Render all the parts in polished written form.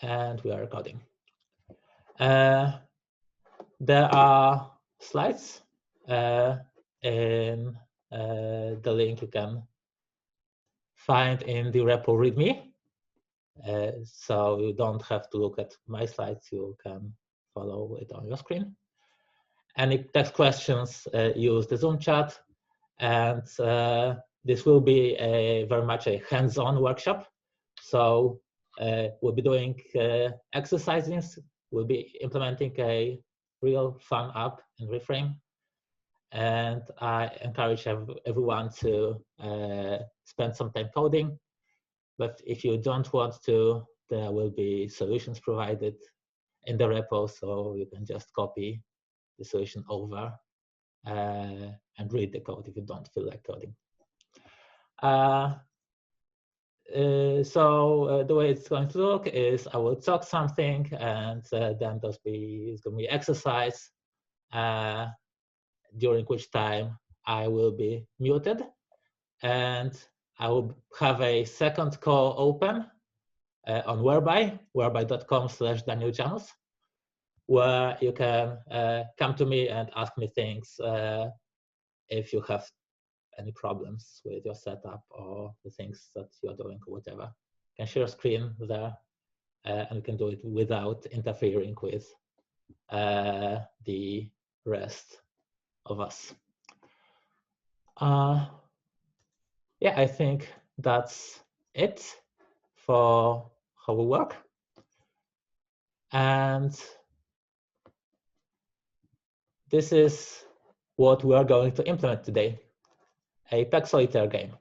And we are recording. There are slides in the link you can find in the repo README. So you don't have to look at my slides, you can follow it on your screen. Any text questions, use the Zoom chat. And this will be very much a hands-on workshop. So we'll be doing exercises. We'll be implementing a real fun app in Reframe. And I encourage everyone to spend some time coding. But if you don't want to, there will be solutions provided in the repo, so you can just copy the solution over and read the code if you don't feel like coding. So the way it's going to look is I will talk something, and then there's going to be exercise, during which time I will be muted, and I will have a second call open on whereby.com/DanielJanos, where you can come to me and ask me things if you have any problems with your setup or the things that you're doing or whatever. You can share a screen there, and you can do it without interfering with the rest of us. Yeah, I think that's it for how we work. And this is what we are going to implement today, a PEG solitaire game.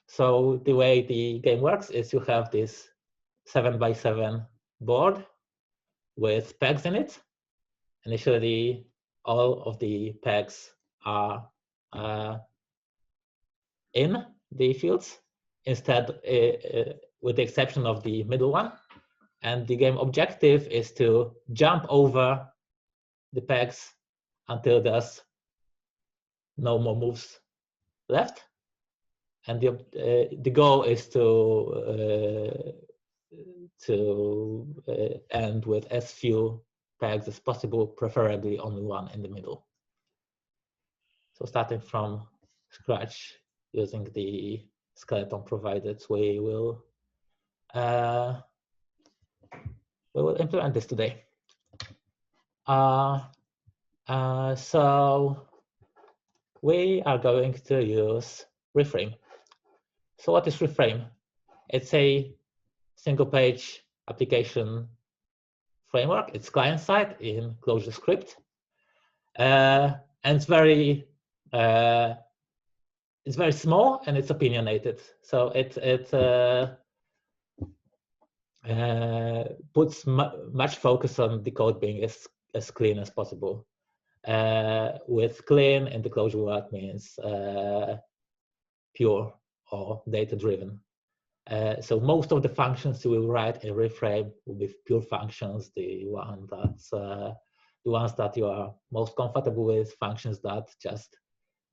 So the way the game works is you have this 7x7 board with pegs in it. Initially, all of the pegs are in the fields, instead, with the exception of the middle one. And the game objective is to jump over the pegs until there's no more moves left. And the goal is to end with as few pegs as possible, preferably only one in the middle. So starting from scratch, using the skeleton provided, we will implement this today. So we are going to use Reframe. So what is Reframe? It's a single-page application framework. It's client-side in ClojureScript, and it's very small and it's opinionated. So it puts much focus on the code being as clean as possible. With clean in the Clojure world means pure or data-driven. So most of the functions you will write in Reframe will be pure functions, the ones that you are most comfortable with, functions that just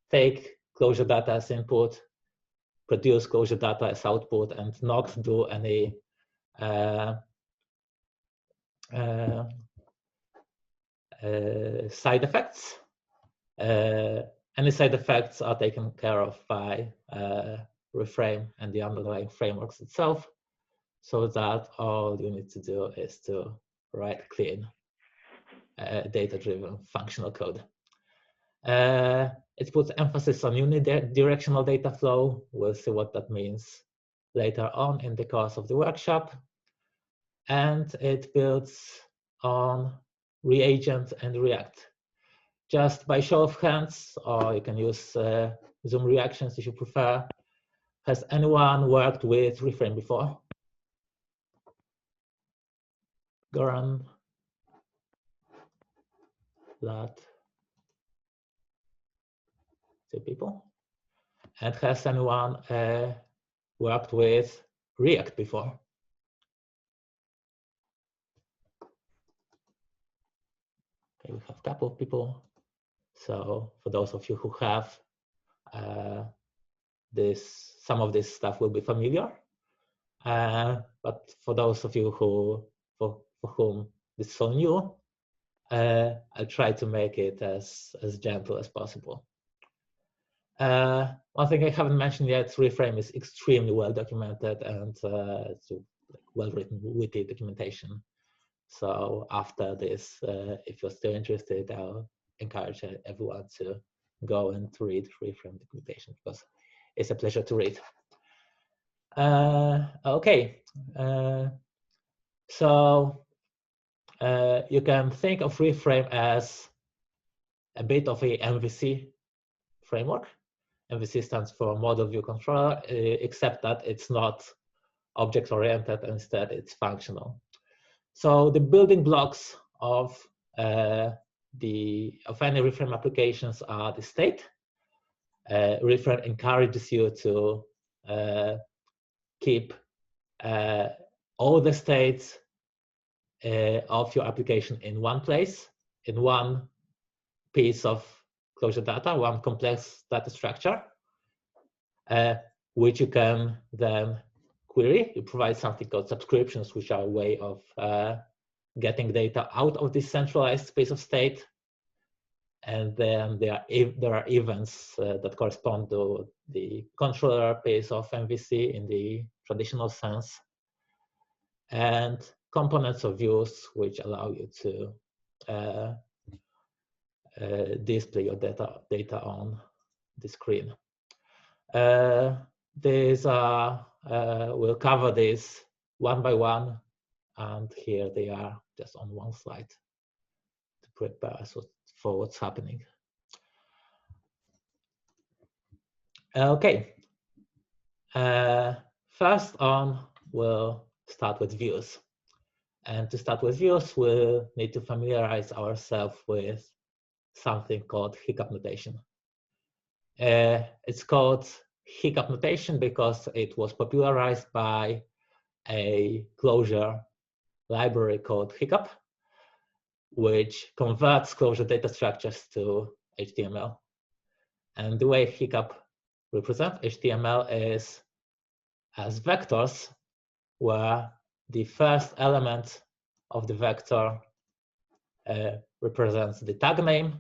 take Clojure data as input, produce Clojure data as output, and not do any side effects. Any side effects are taken care of by Reframe and the underlying frameworks itself, so that all you need to do is to write clean, data-driven functional code. It puts emphasis on unidirectional data flow. We'll see what that means later on in the course of the workshop. And it builds on Reagent and React. Just by show of hands, or you can use Zoom reactions if you prefer, has anyone worked with Reframe before? Goran? Vlad? 2 people. And has anyone worked with React before? Okay, we have a couple of people. So for those of you who have, some of this stuff will be familiar. But for those of you for whom this is so new, I'll try to make it as gentle as possible. One thing I haven't mentioned yet, reframe is extremely well documented, and it's well-written, witty documentation. So after this, if you're still interested, I'll encourage everyone to go and to read reframe documentation, because it's a pleasure to read. Okay, so you can think of reframe as a bit of a MVC framework. MVC stands for Model View Controller, except that it's not object-oriented, instead it's functional. So the building blocks of any reframe applications are the state. Reframe encourages you to keep all the states of your application in one place, in one piece of Clojure data, one complex data structure, which you can then query. You provide something called subscriptions, which are a way of getting data out of this centralized space of state. And then there are events that correspond to the controller piece of MVC in the traditional sense, and components of views which allow you to display your data on the screen. We'll cover this one by one, and here they are just on one slide to prepare us for what's happening. Okay. First on, we'll start with views. And to start with views, we'll need to familiarize ourselves with something called hiccup notation. It's called hiccup notation because it was popularized by a Clojure library called Hiccup, which converts Clojure data structures to HTML. And the way Hiccup represents HTML is as vectors, where the first element of the vector represents the tag name.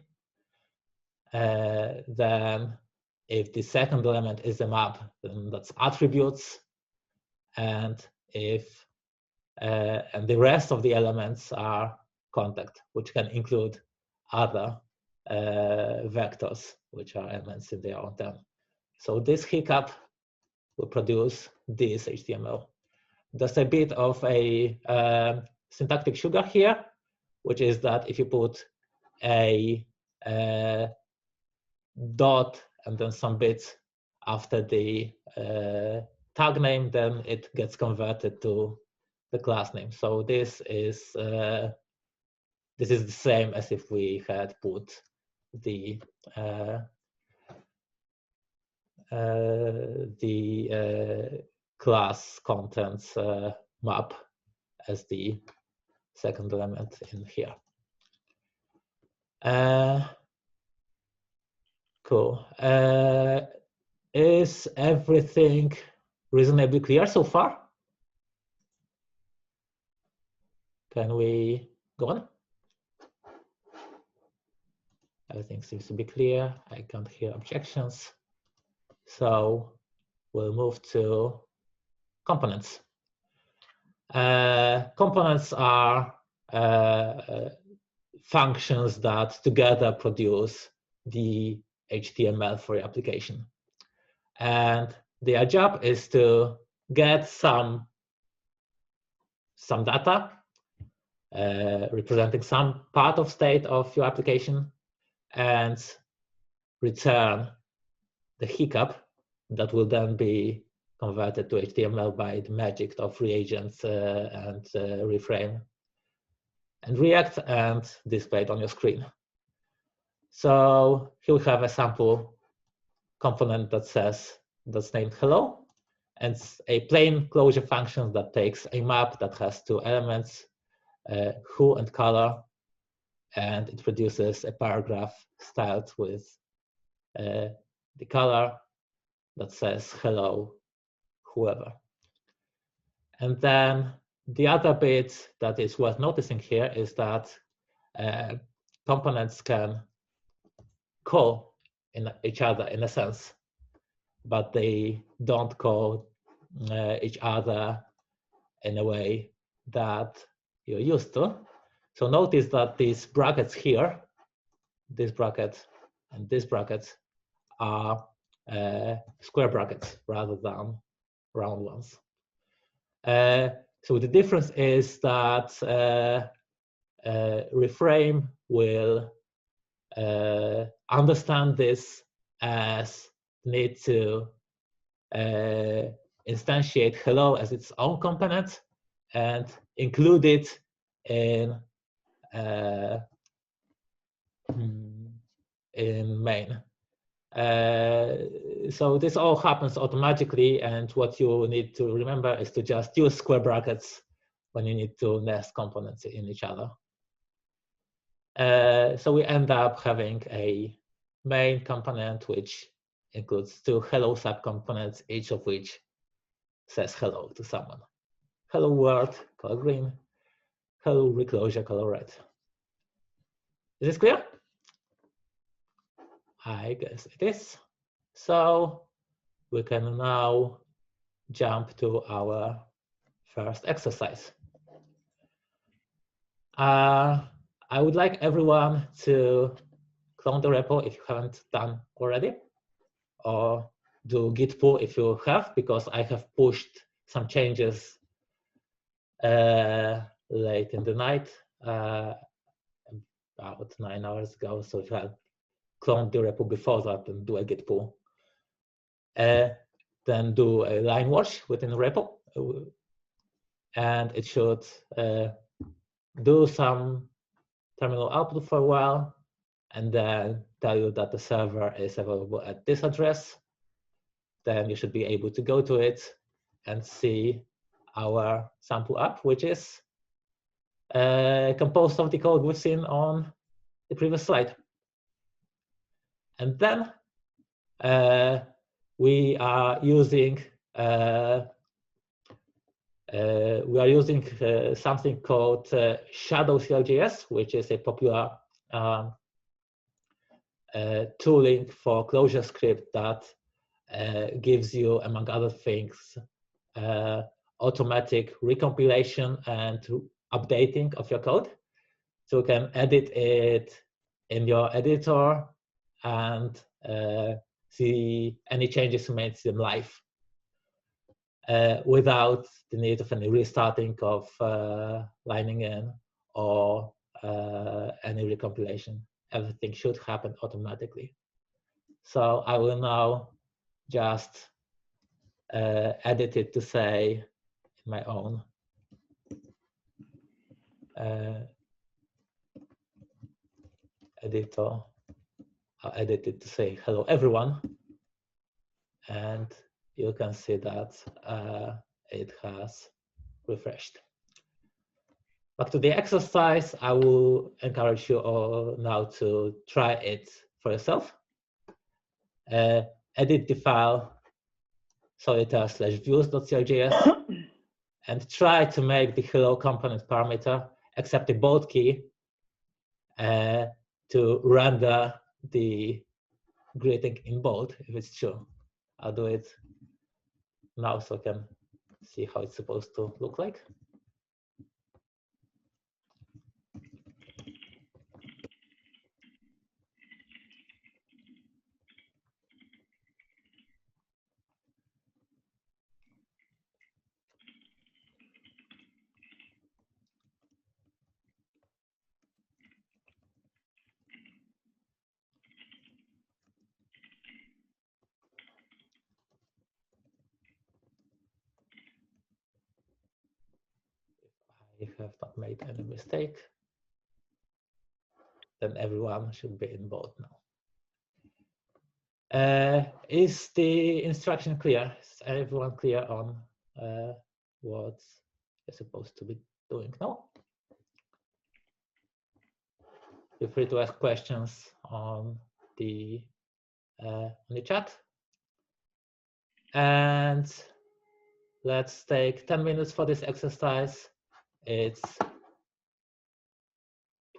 Then if the second element is a map, then that's attributes. And if and the rest of the elements are contact, which can include other vectors, which are elements in their own term. So this hiccup will produce this HTML. There's a bit of a syntactic sugar here, which is that if you put a dot and then some bits after the tag name, then it gets converted to the class name. So this is the same as if we had put the class contents map as the second element in here. Cool. Is everything reasonably clear so far? Can we go on? Everything seems to be clear. I can't hear objections. So we'll move to components. Components are functions that together produce the HTML for your application. And their job is to get some data representing some part of state of your application and return the hiccup that will then be converted to HTML by the magic of Reagent and Reframe and React and displayed on your screen. So here we have a sample component that's named hello, and it's a plain Clojure function that takes a map that has two elements, who and color, and it produces a paragraph styled with the color that says hello, whoever. And then the other bit that is worth noticing here is that components can call each other in a sense, but they don't call each other in a way that you're used to. So notice that these brackets here, this bracket and this bracket, are square brackets rather than round ones. So the difference is that Reframe will understand this as need to instantiate hello as its own component and include it in main. So this all happens automatically, and what you need to remember is to just use square brackets when you need to nest components in each other. So we end up having a main component which includes two hello subcomponents, each of which says hello to someone. Hello world, color green. Hello Clojure, color red. Is this clear? I guess it is. So we can now jump to our first exercise. I would like everyone to clone the repo if you haven't done already, or do git pull if you have, because I have pushed some changes late in the night, about 9 hours ago. So if you have cloned the repo before that, then do a git pull. Then do a line wash within the repo, and it should do some terminal output for a while, and then tell you that the server is available at this address. Then you should be able to go to it and see our sample app, which is composed of the code we've seen on the previous slide. And then we are using something called shadow-cljs, which is a popular tooling for ClojureScript that gives you, among other things, automatic recompilation and updating of your code. So you can edit it in your editor and see any changes you made them live without the need of any restarting of lining in or any recompilation. Everything should happen automatically. So I will now just edit it to say in my own editor. I'll edit it to say hello everyone, and you can see that it has refreshed. Back to the exercise, I will encourage you all now to try it for yourself. Edit the file solitaire/views.cljs and try to make the hello component parameter accept the bold key to render the greeting in bold if it's true. I'll do it now so I can see how it's supposed to look like. If I have not made any mistake, then everyone should be in bold now. Is the instruction clear? Is everyone clear on what you're supposed to be doing now? Feel free to ask questions on the chat. And Let's take 10 minutes for this exercise. It's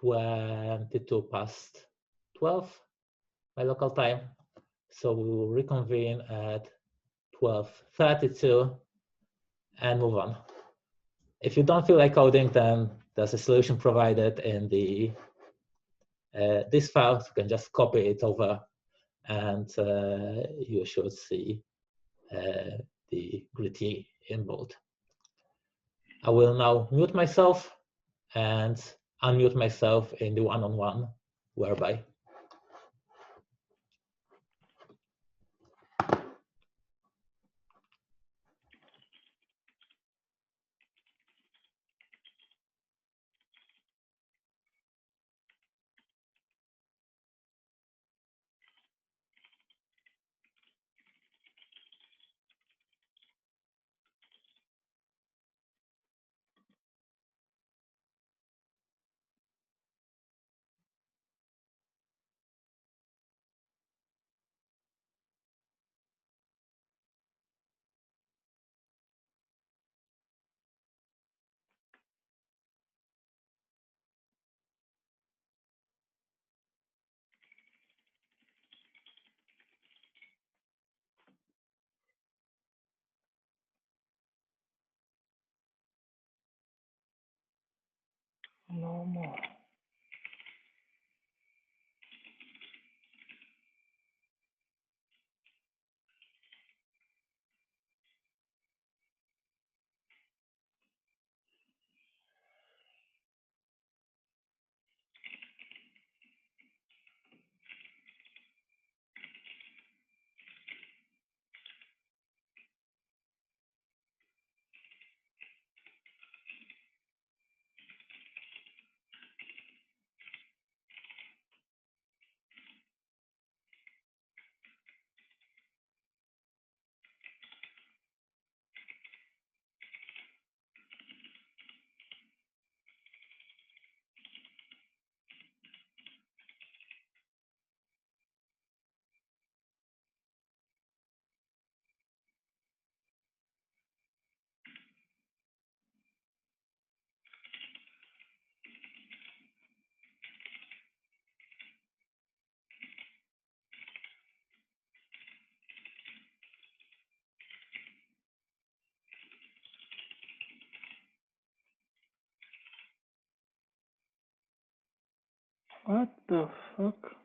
22 past 12 my local time. So we will reconvene at 12:32 and move on. If you don't feel like coding, then there's a solution provided in the this file. You can just copy it over, and you should see the gritty in bold. I will now mute myself and unmute myself in the one-on-one whereby. No more. What the fuck?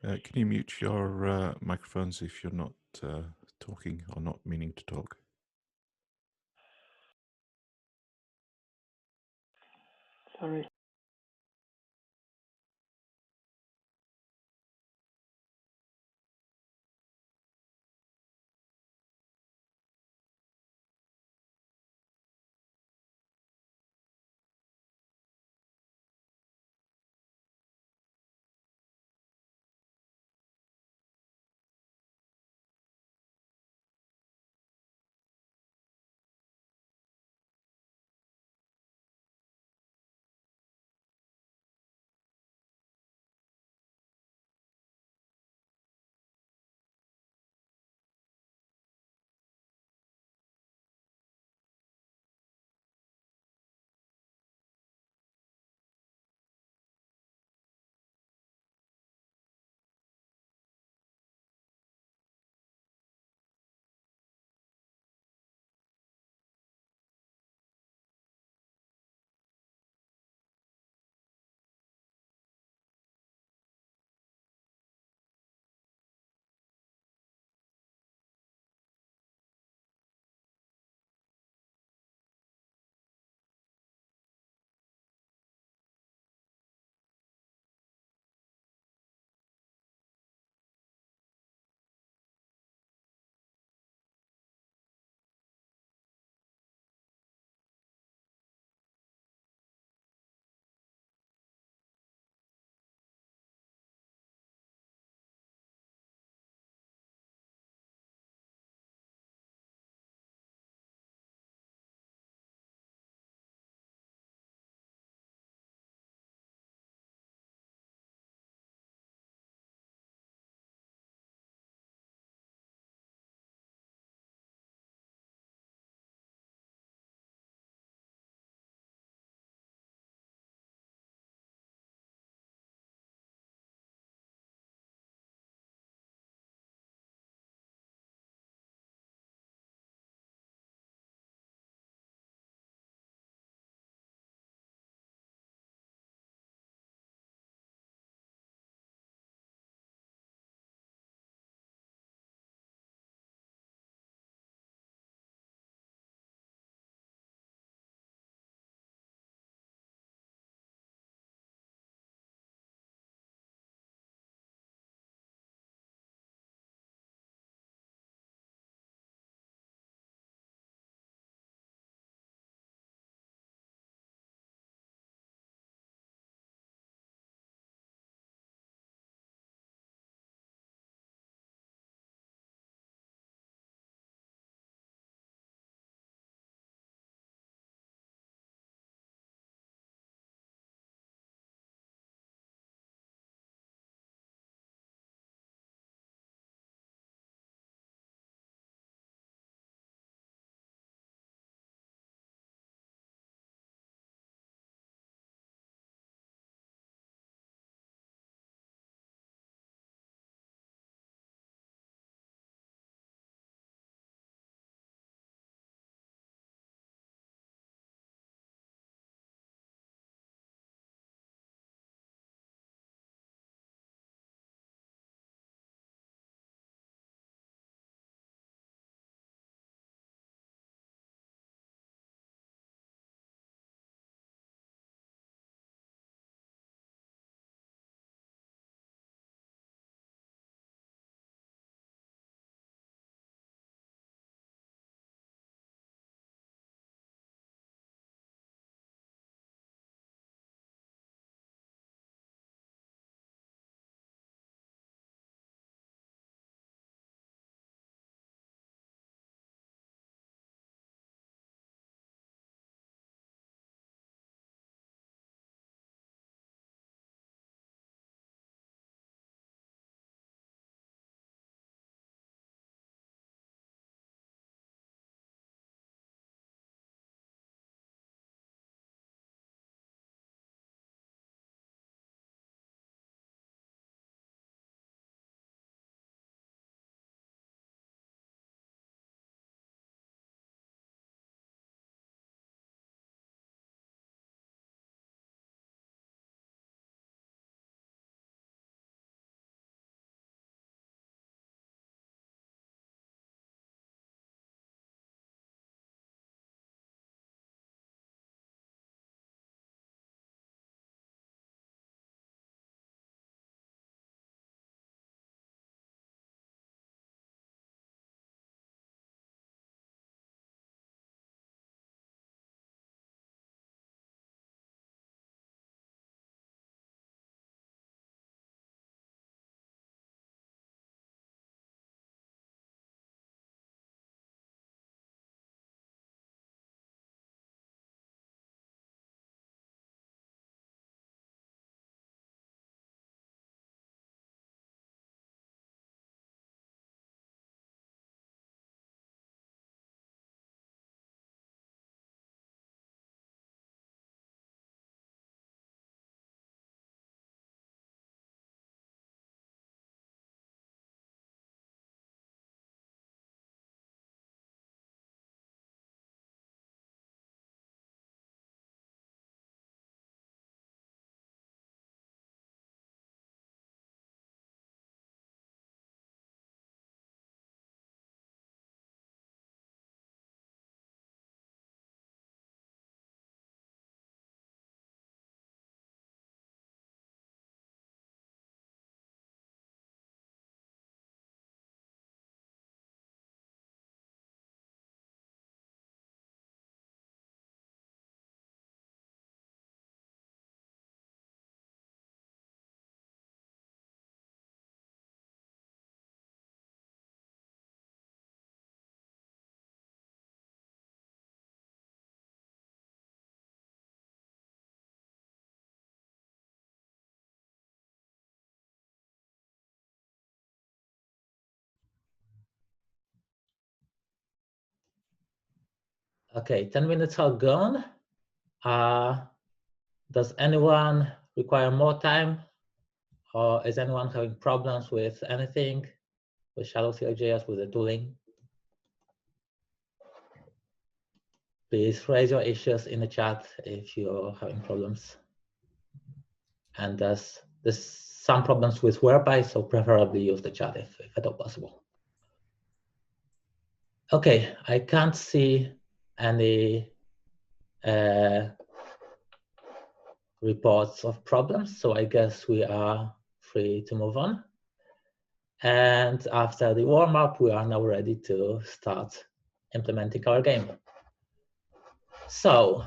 Can you mute your microphones if you're not talking or not meaning to talk? Sorry. Okay, 10 minutes are gone. Does anyone require more time? Or is anyone having problems with anything, with shadow-cljs, with the tooling? Please raise your issues in the chat if you're having problems. And there's some problems with whereby, so preferably use the chat if at all possible. Okay, I can't see any reports of problems, so I guess we are free to move on. And after the warm-up, we are now ready to start implementing our game. So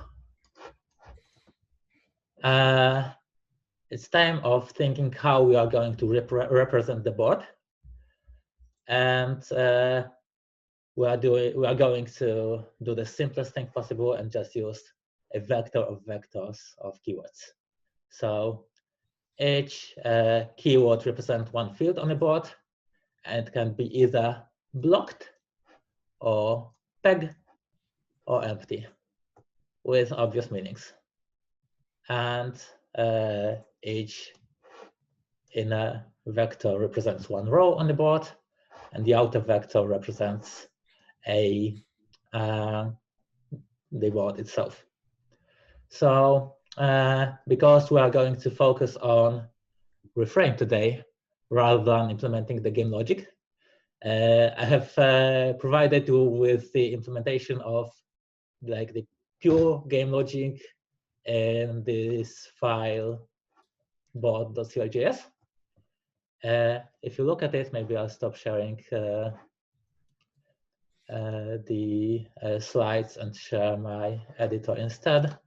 it's time of thinking how we are going to represent the board. And we are going to do the simplest thing possible and just use a vector of vectors of keywords. So each keyword represents one field on the board, and it can be either blocked or pegged or empty with obvious meanings. And each inner vector represents one row on the board, and the outer vector represents the board itself. So because we are going to focus on reframe today rather than implementing the game logic, I have provided you with the implementation of like the pure game logic in this file board.cljs. If you look at it, maybe I'll stop sharing the slides and share my editor instead.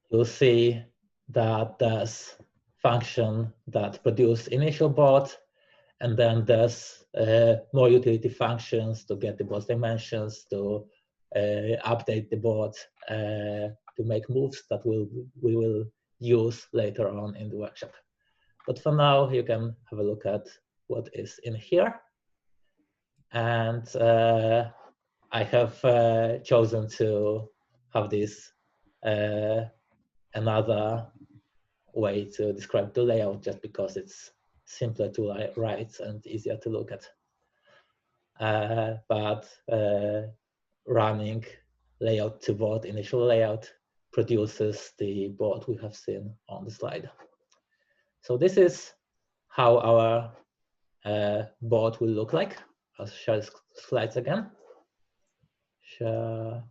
You'll see that there's function that produce initial board, and then there's more utility functions to get the board dimensions, to update the board, to make moves that we will use later on in the workshop. But for now, you can have a look at what is in here. And I have chosen to have this another way to describe the layout, just because it's simpler to write and easier to look at. But running layout to board initial layout produces the board we have seen on the slide. So this is how our board will look like. I'll share the slides again. Share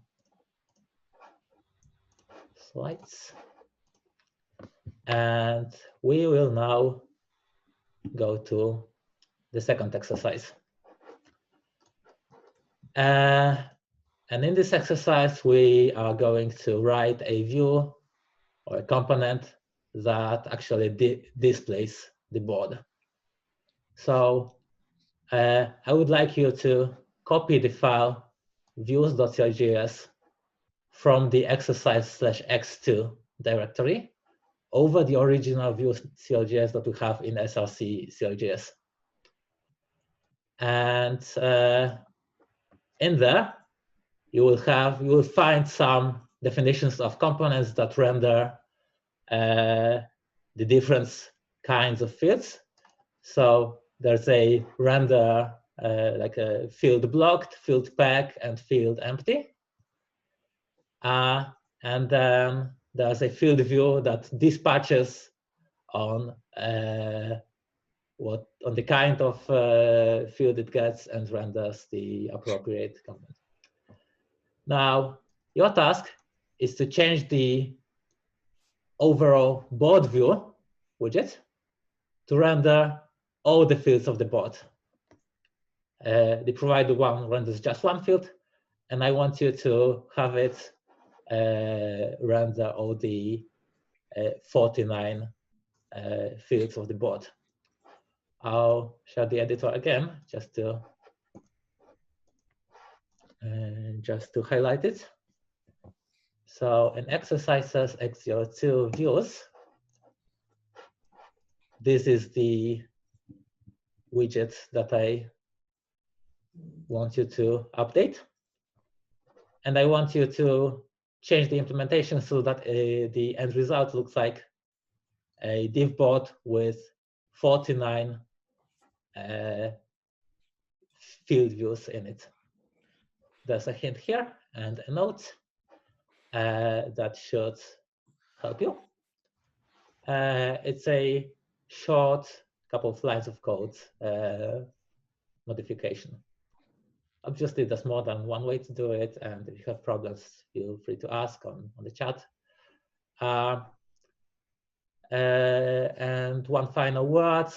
slides. And we will now go to the second exercise. And in this exercise, we are going to write a view or a component that actually displays the board. So I would like you to copy the file views.cljs from the exercise/x2 directory over the original views.cljs that we have in src.cljs. And in there, you will find some definitions of components that render the different kinds of fields. So there's a render like a field blocked, field peg, and field empty. And then there's a field view that dispatches on the kind of field it gets and renders the appropriate component. Now, your task is to change the overall board view widget to render all the fields of the board. The provided one renders just one field, and I want you to have it render all the 49 fields of the board. I'll share the editor again just to highlight it. So in exercises x02 views, this is the widget that I want you to update. And I want you to change the implementation so that the end result looks like a div board with 49 field views in it. There's a hint here and a note that should help you. It's a short couple of lines of code modification. Obviously, there's more than one way to do it, and if you have problems, feel free to ask on the chat. And one final word,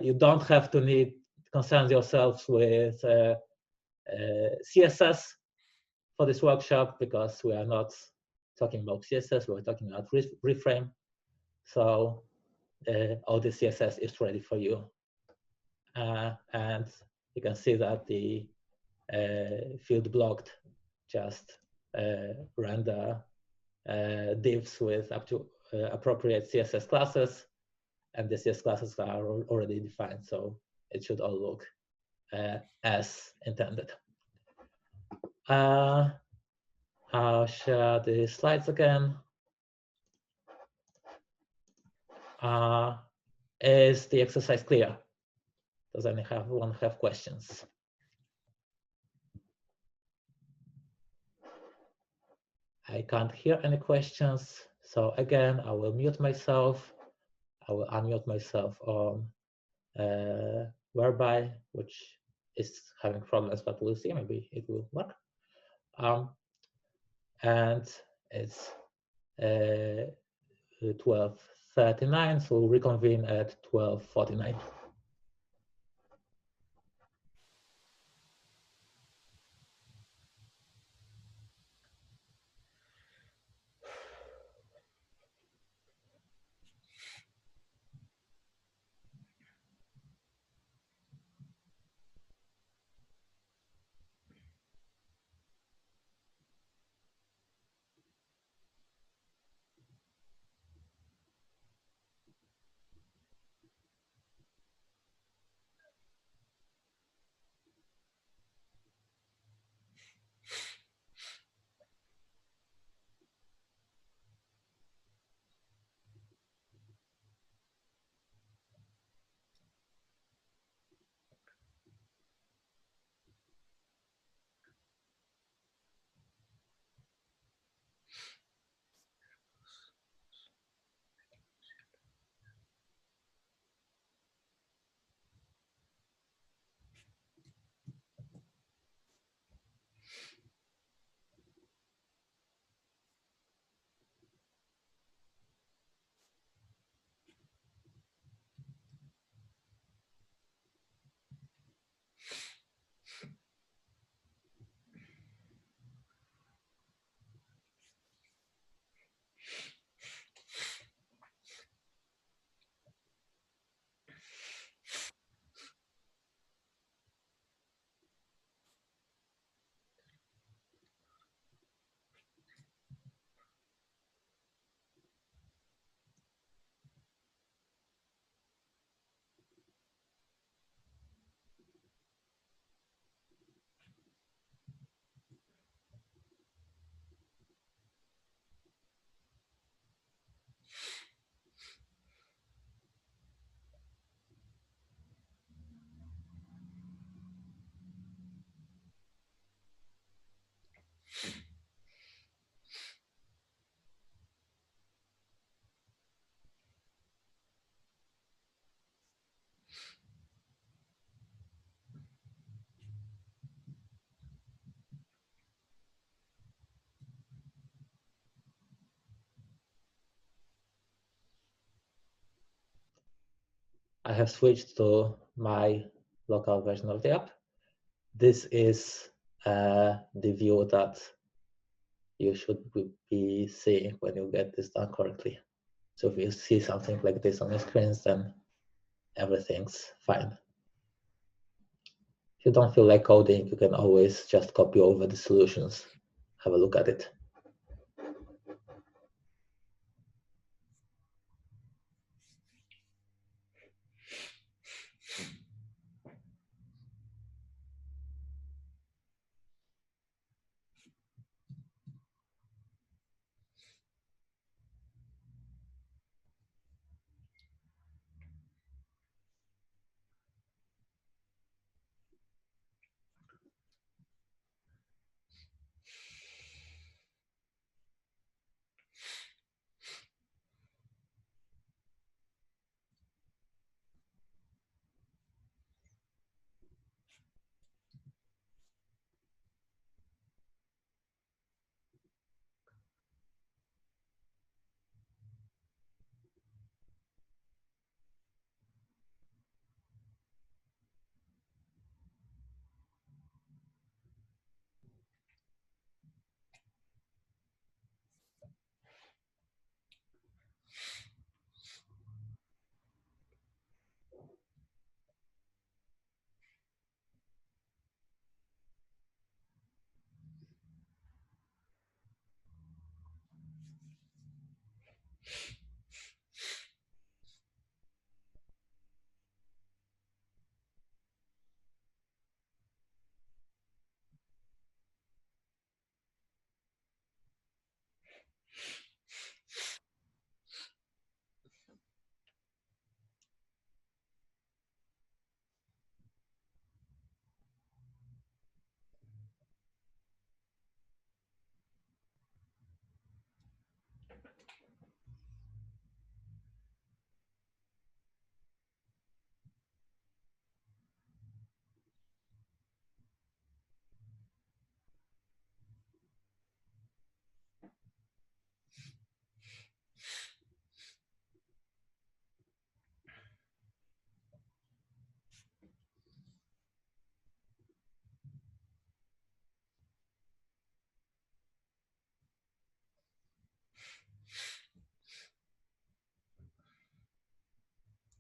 you don't have to concern yourselves with CSS for this workshop, because we are not talking about CSS, we're talking about reframe. So all the CSS is ready for you. And you can see that the field blocked just render divs with up to appropriate CSS classes, and the CSS classes are already defined, so it should all look as intended. I'll share the slides again. Is the exercise clear? Does anyone have questions? I can't hear any questions. So again, I will mute myself. I will unmute myself on Whereby, which is having problems, but we'll see, maybe it will work. And it's 12:39, so we'll reconvene at 12:49. I have switched to my local version of the app. This is the view that you should be seeing when you get this done correctly. So if you see something like this on your screens, then everything's fine. If you don't feel like coding, you can always just copy over the solutions, have a look at it.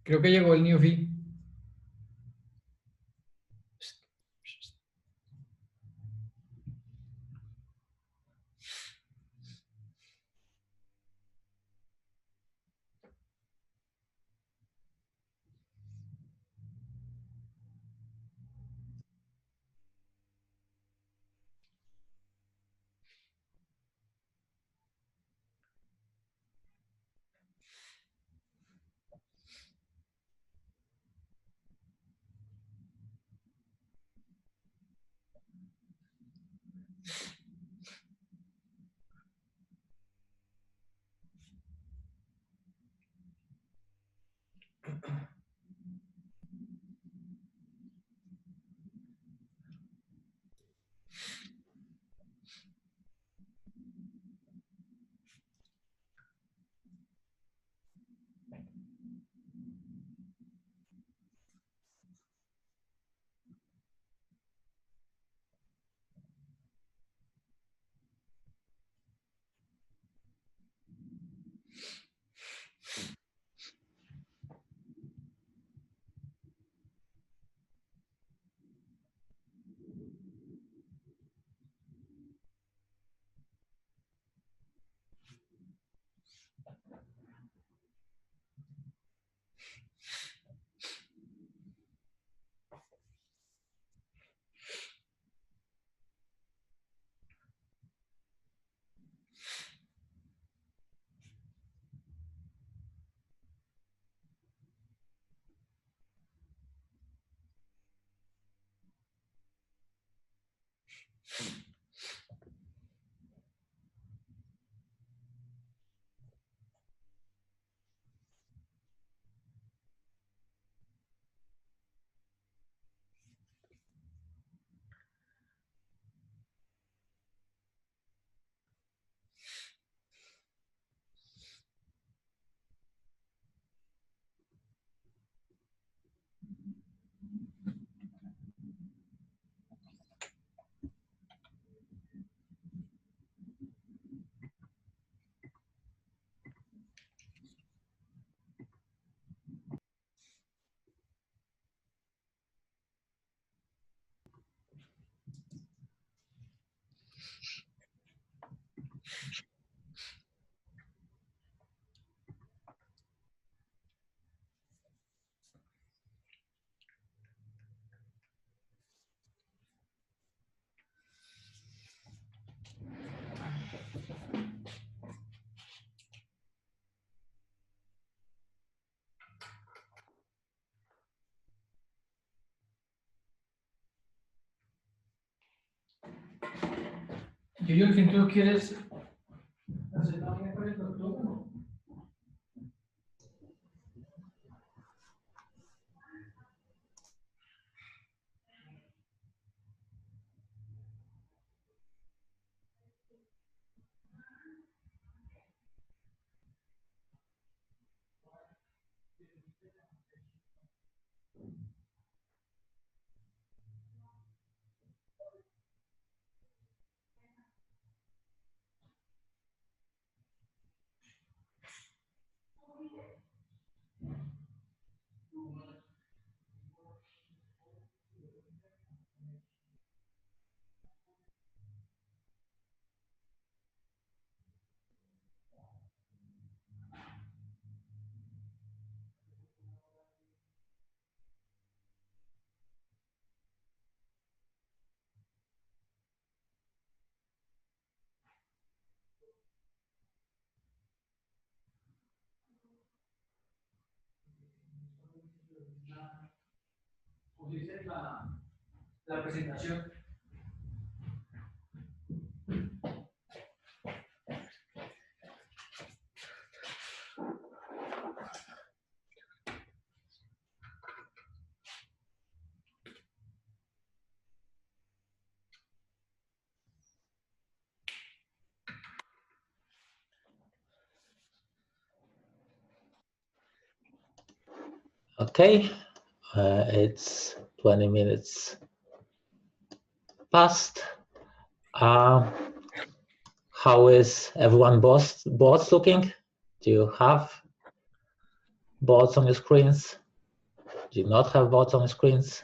Creo que llegó el newbie. Junior, ¿quién tú quieres hacer también con el doctor? La presentación. Okay, it's 20 minutes past. How is everyone boss looking? Do you have boards on your screens? Do you not have boards on your screens?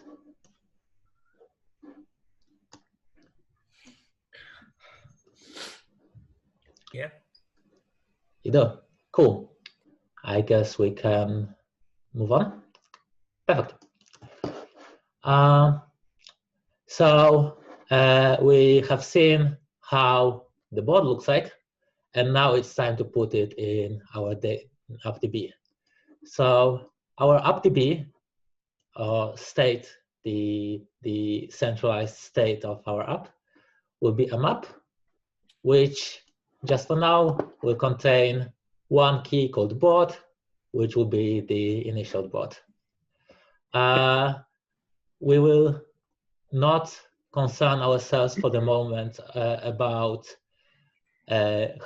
Yeah. You do? Cool. I guess we can move on. Perfect. So we have seen how the board looks like, and now it's time to put it in our AppDB. So our AppDB state, the centralized state of our app, will be a map, which just for now will contain one key called board, which will be the initial board. We will not concern ourselves for the moment about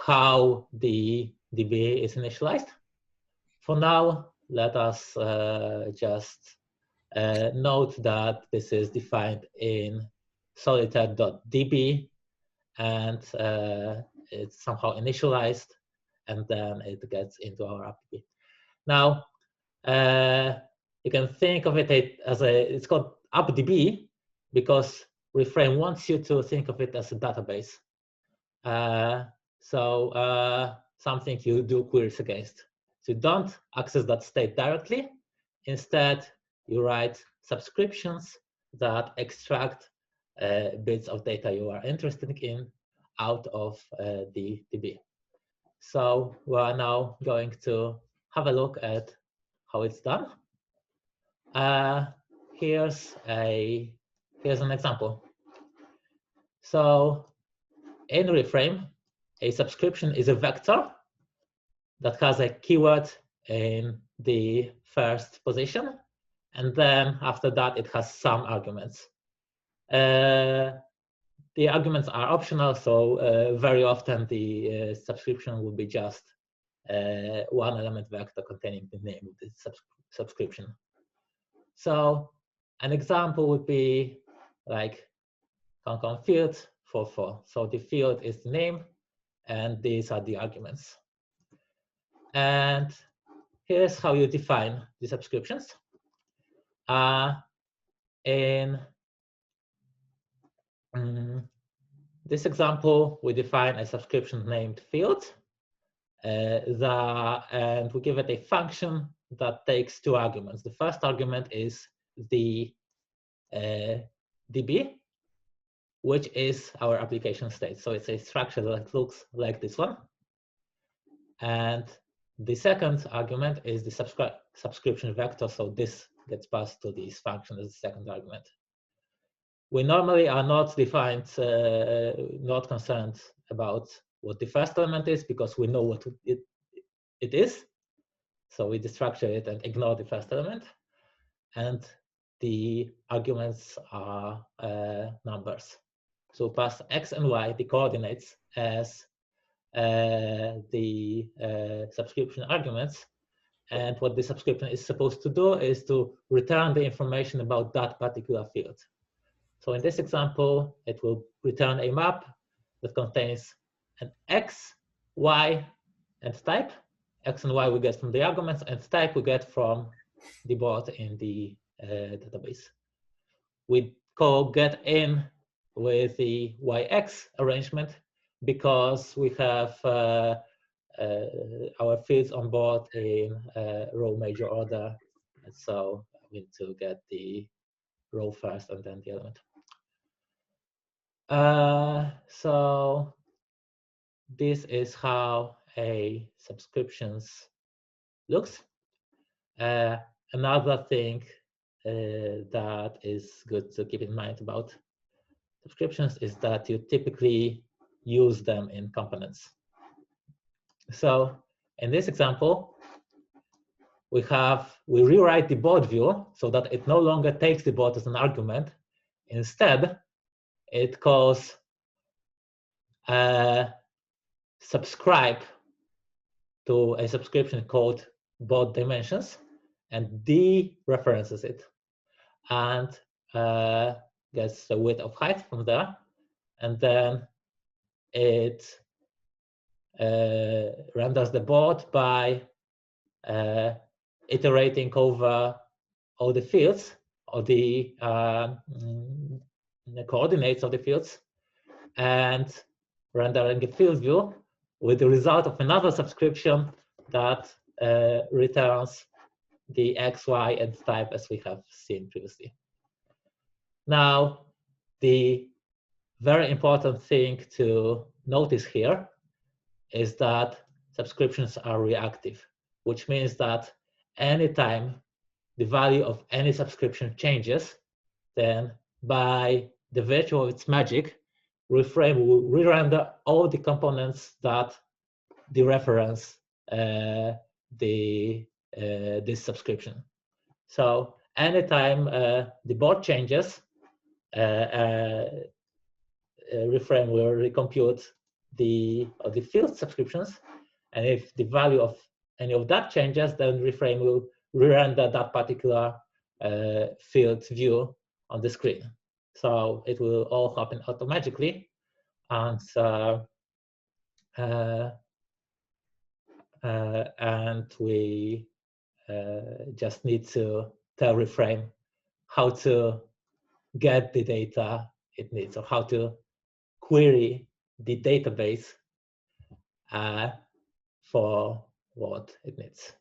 how the DB is initialized. For now, let us just note that this is defined in solitaire.db, and it's somehow initialized, and then it gets into our AppDB. Now, you can think of it as it's called AppDB because Reframe wants you to think of it as a database. Something you do queries against. So you don't access that state directly. Instead, you write subscriptions that extract bits of data you are interested in out of the DB. So we are now going to have a look at how it's done. Here's an example. So in Reframe, a subscription is a vector that has a keyword in the first position, and then after that it has some arguments. The arguments are optional, so very often the subscription will be just one element vector containing the name of the subscription. So an example would be like concon field 44. So the field is the name, and these are the arguments. And here's how you define the subscriptions. In this example, we define a subscription named field, and we give it a function that takes two arguments. The first argument is the DB, which is our application state. So it's a structure that looks like this one. And the second argument is the subscription vector. So this gets passed to this function as the second argument. We normally are not not concerned about what the first element is because we know what it is. So we destructure it and ignore the first element. And the arguments are numbers. So pass x and y, the coordinates, as the subscription arguments. And what the subscription is supposed to do is to return the information about that particular field. So in this example, it will return a map that contains an x, y, and type. X and y we get from the arguments, and type we get from the board in the database. We call getIn with the yx arrangement because we have our fields on board in row major order. And so we need to get the row first and then the element. So this is how a subscriptions looks. Another thing that is good to keep in mind about subscriptions is that you typically use them in components. So in this example, we rewrite the board view so that it no longer takes the board as an argument. Instead, it calls subscribe to a subscription called board dimensions and dereferences it and gets the width of height from there, and then it renders the board by iterating over all the fields or the coordinates of the fields and rendering a field view with the result of another subscription that returns the X, Y, and type as we have seen previously. Now, the very important thing to notice here is that subscriptions are reactive, which means that anytime the value of any subscription changes, then by the virtue of its magic, Reframe will re-render all the components that dereference this subscription. So anytime the board changes, Reframe will recompute the field subscriptions, and if the value of any of that changes, then Reframe will re-render that particular field view on the screen. So it will all happen automatically, and we just need to tell Reframe how to get the data it needs, or how to query the database for what it needs.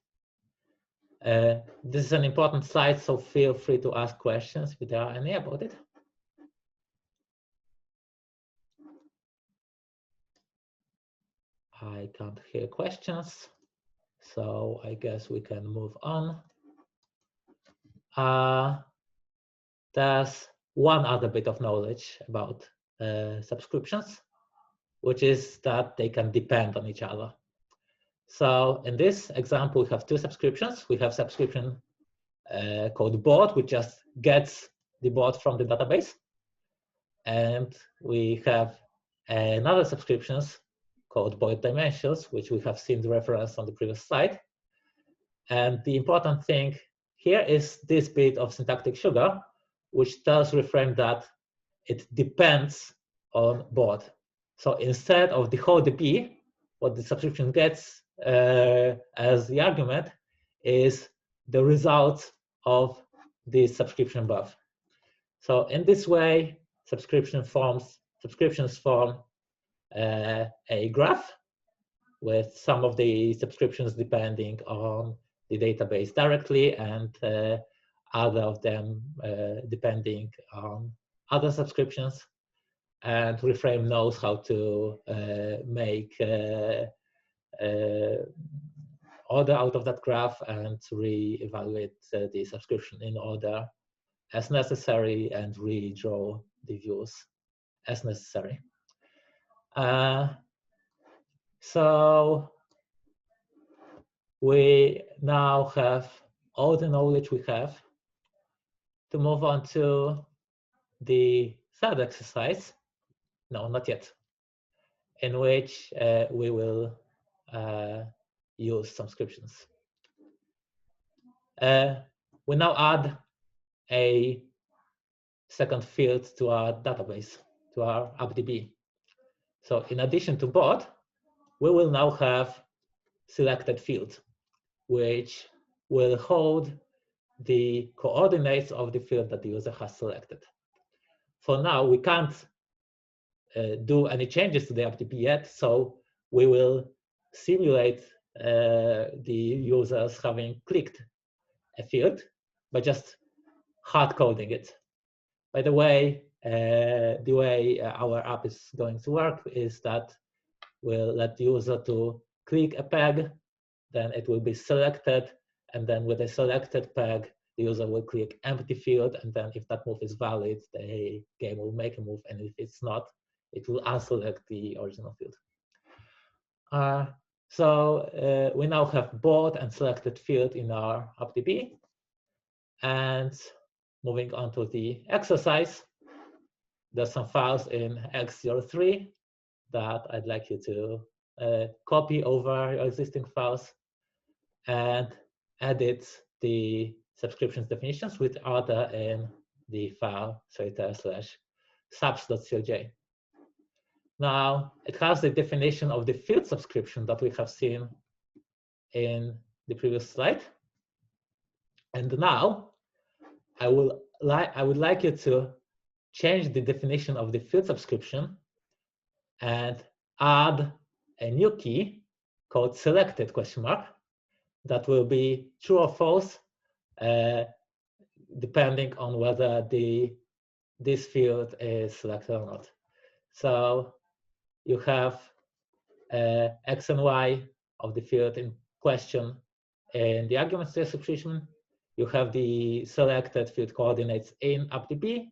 This is an important slide, so feel free to ask questions if there are any about it. I can't hear questions, so I guess we can move on. There's one other bit of knowledge about subscriptions, which is that they can depend on each other. So in this example, we have two subscriptions. We have subscription called board, which just gets the board from the database. And we have another subscriptions called board dimensions, which we have seen the reference on the previous slide. And the important thing here is this bit of syntactic sugar, which tells Reframe that it depends on board. So instead of the whole DB, what the subscription gets as the argument is the result of the subscription above. So in this way, subscriptions form a graph with some of the subscriptions depending on the database directly, and other of them depending on other subscriptions. And Reframe knows how to make order out of that graph and re-evaluate the subscription in order as necessary and redraw the views as necessary. So we now have all the knowledge we have to move on to the third exercise. No, not yet, in which we will use subscriptions. We now add a second field to our database, to our AppDB. So in addition to board, we will now have selected field, which will hold the coordinates of the field that the user has selected. For now, we can't do any changes to the AppDB yet, so we will simulate the users having clicked a field by just hard coding it. By the way our app is going to work is that we'll let the user to click a peg, then it will be selected, and then with a selected peg, the user will click empty field, and then if that move is valid, the game will make a move, and if it's not, it will unselect the original field. So we now have board and selected field in our AppDB. And moving on to the exercise, there's some files in X03 that I'd like you to copy over your existing files and edit the subscriptions definitions with order in the file solitaire/subs.clj. Now, it has the definition of the field subscription that we have seen in the previous slide. And now I would like you to change the definition of the field subscription and add a new key called selected ? That will be true or false depending on whether this field is selected or not. So you have X and Y of the field in question in the arguments to the subscription. You have the selected field coordinates in appdb,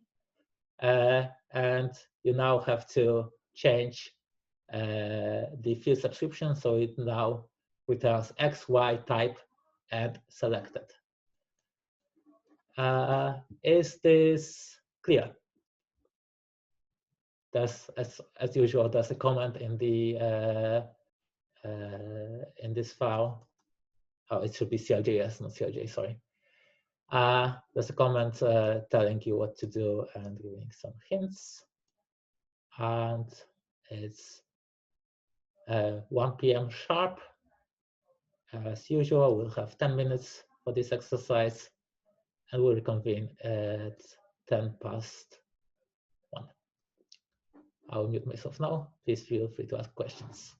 and you now have to change the field subscription so it now returns X, Y type and selected. Is this clear? There's, as usual, there's a comment in the in this file. Oh, it should be CLJS, not CLJ, sorry. There's a comment telling you what to do and giving some hints. And it's 1 p.m. sharp. As usual, we'll have 10 minutes for this exercise, and we'll reconvene at 10 past 1. I'll mute myself now. Please feel free to ask questions.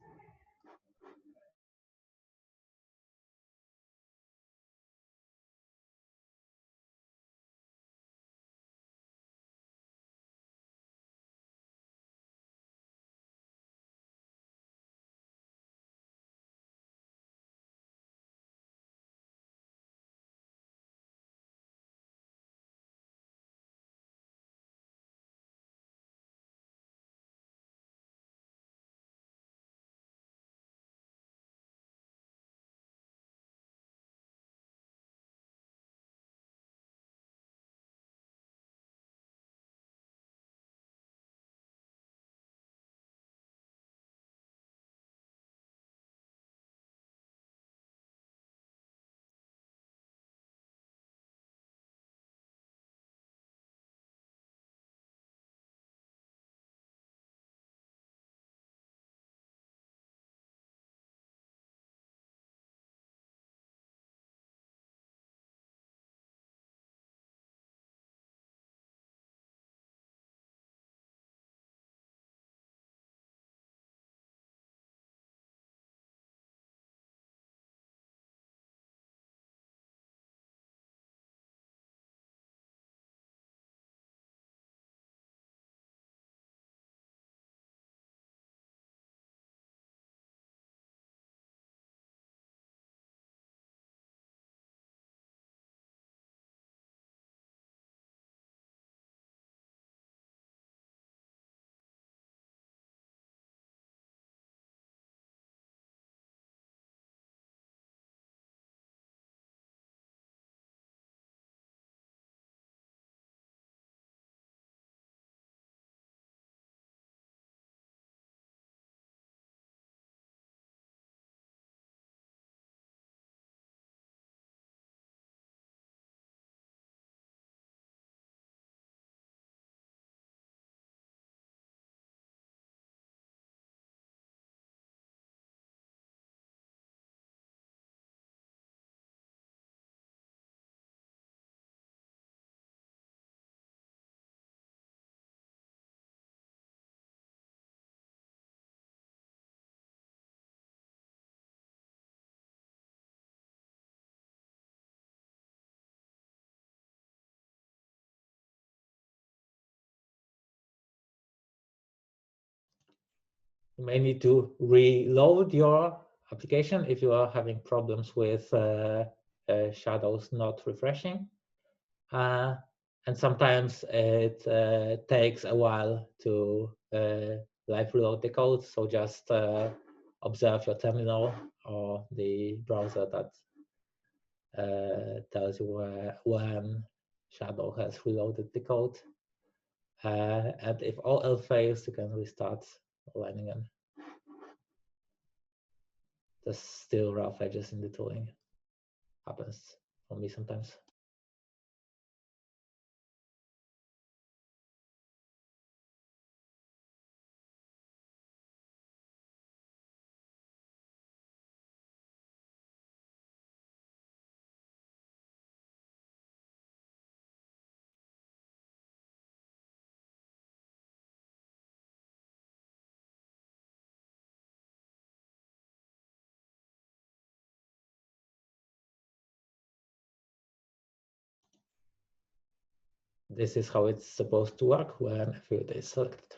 You may need to reload your application if you are having problems with shadows not refreshing. And sometimes it takes a while to live reload the code. So just observe your terminal or the browser that tells you when Shadow has reloaded the code. And if all else fails, you can restart line again. There's still rough edges in the tooling. Happens for me sometimes. this is how it's supposed to work when a field is selected.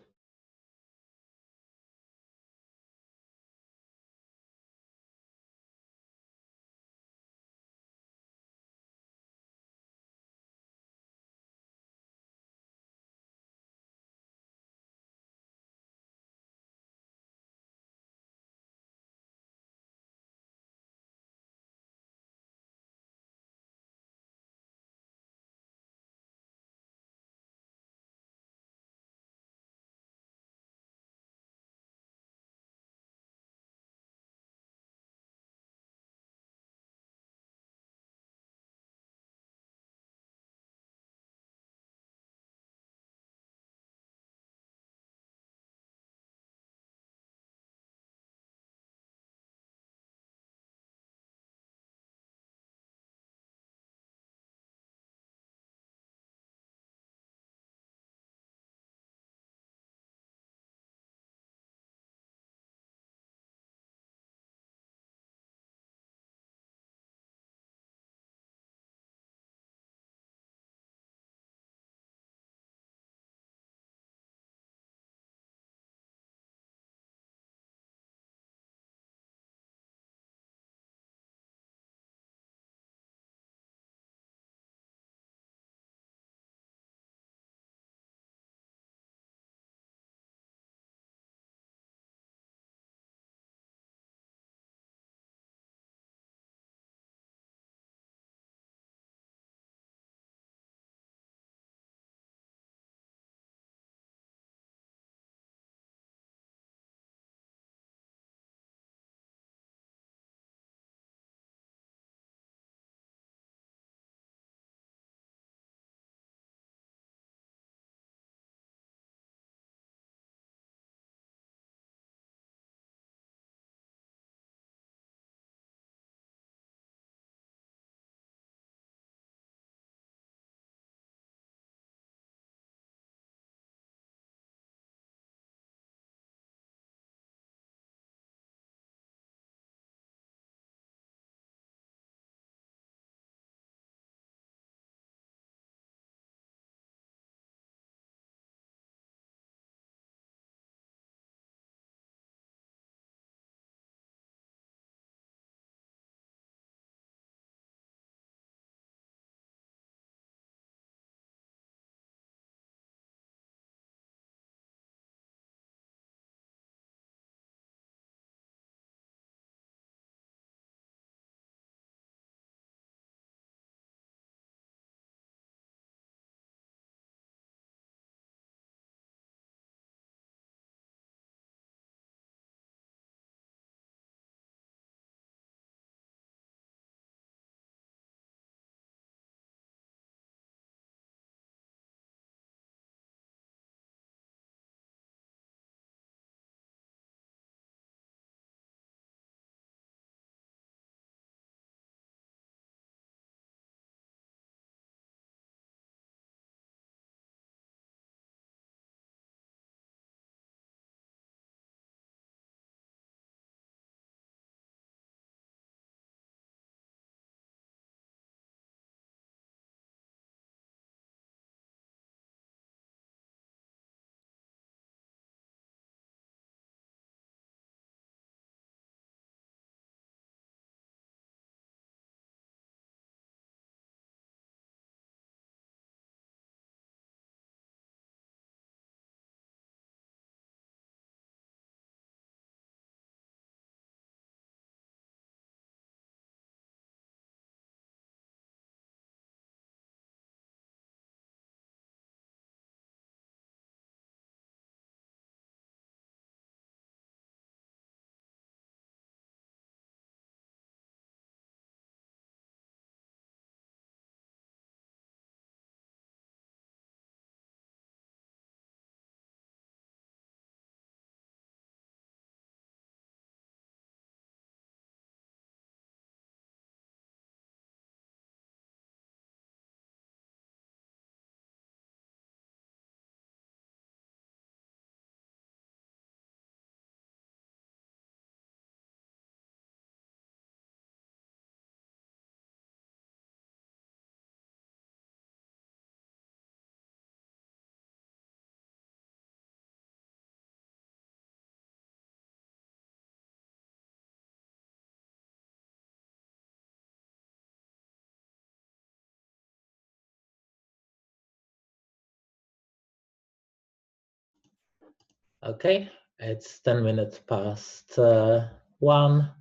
Okay, it's 10 minutes past 1,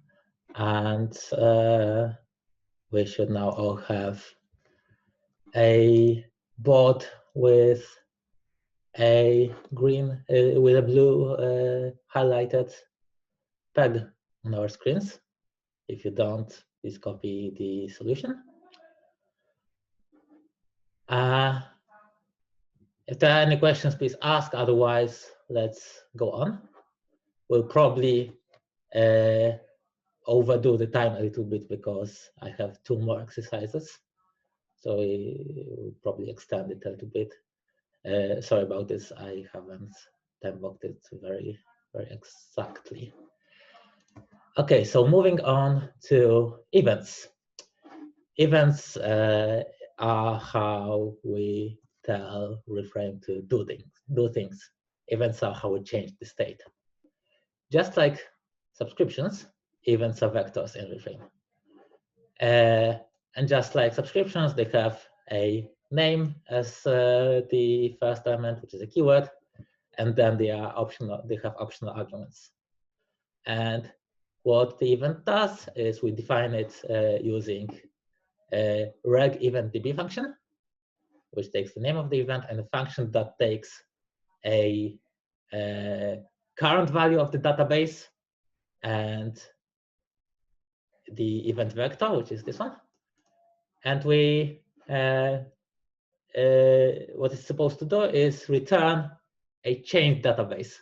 and we should now all have a board with a green, with a blue highlighted peg on our screens. If you don't, please copy the solution. If there are any questions, please ask. Otherwise, let's go on. We'll probably overdo the time a little bit because I have 2 more exercises. So we will probably extend it a little bit. Sorry about this. I haven't time blocked it very exactly. Okay, so moving on to events. Events are how we tell Reframe to do things. Events are how we change the state. Just like subscriptions, events are vectors in Reframe. And just like subscriptions, they have a name as the first element, which is a keyword, and then they are optional. They have optional arguments. And what the event does is we define it using a reg event db function, which takes the name of the event, and a function that takes a current value of the database and the event vector, which is this one. And we what it's supposed to do is return a changed database.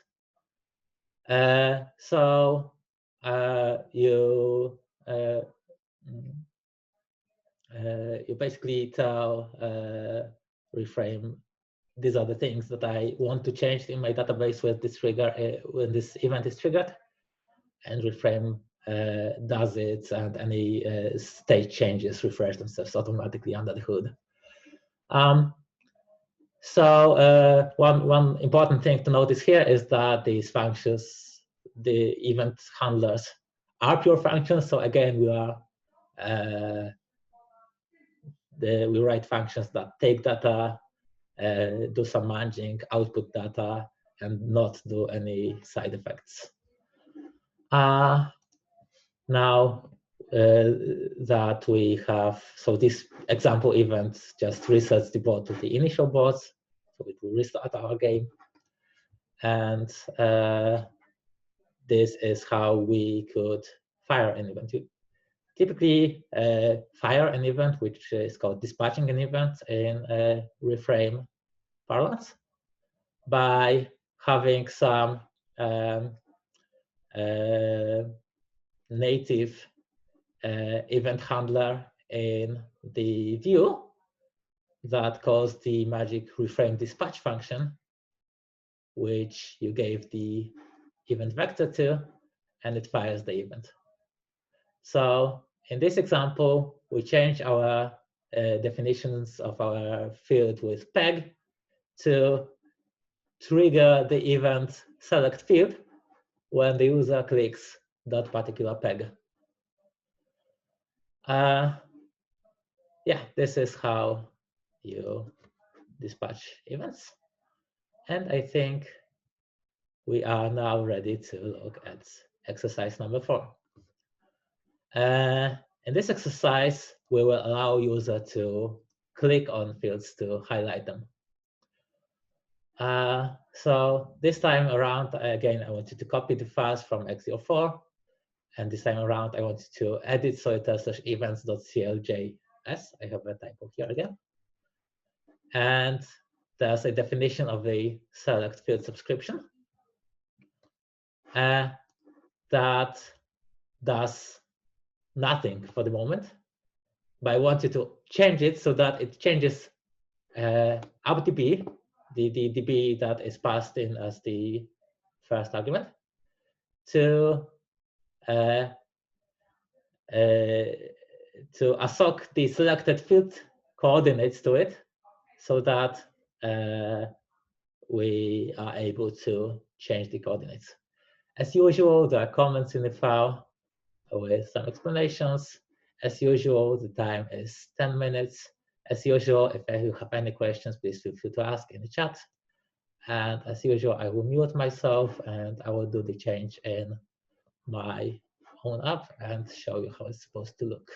So you basically tell Reframe, these are the things that I want to change in my database with this trigger when this event is triggered, and Reframe does it, and any state changes refresh themselves automatically under the hood. So one important thing to notice here is that these functions, the event handlers, are pure functions. So again, we are we write functions that take data, do some managing, output data, and not do any side effects. Now that we have, so this example event just resets the board to the initial boards, so it will restart our game. And this is how we could fire an event. You typically fire an event, which is called dispatching an event in Reframe parlance, by having some native event handler in the view that calls the magic Reframe dispatch function, which you gave the event vector to, and it fires the event. So in this example, we change our definitions of our field with peg to trigger the event select field when the user clicks that particular peg. Yeah, this is how you dispatch events. And I think we are now ready to look at exercise number 4. In this exercise, we will allow user to click on fields to highlight them. So this time around, again, I want you to copy the files from x04. And this time around, I want you to edit solitaire/events.cljs. I have a typo here again. And there's a definition of the select field subscription that does nothing for the moment. But I want you to change it so that it changes updb, the db that is passed in as the first argument, to assoc the selected field coordinates to it, so that we are able to change the coordinates. As usual, there are comments in the file with some explanations. As usual, the time is 10 minutes. As usual, if you have any questions, please feel free to ask in the chat. And as usual, I will mute myself and I will do the change in my own app and show you how it's supposed to look.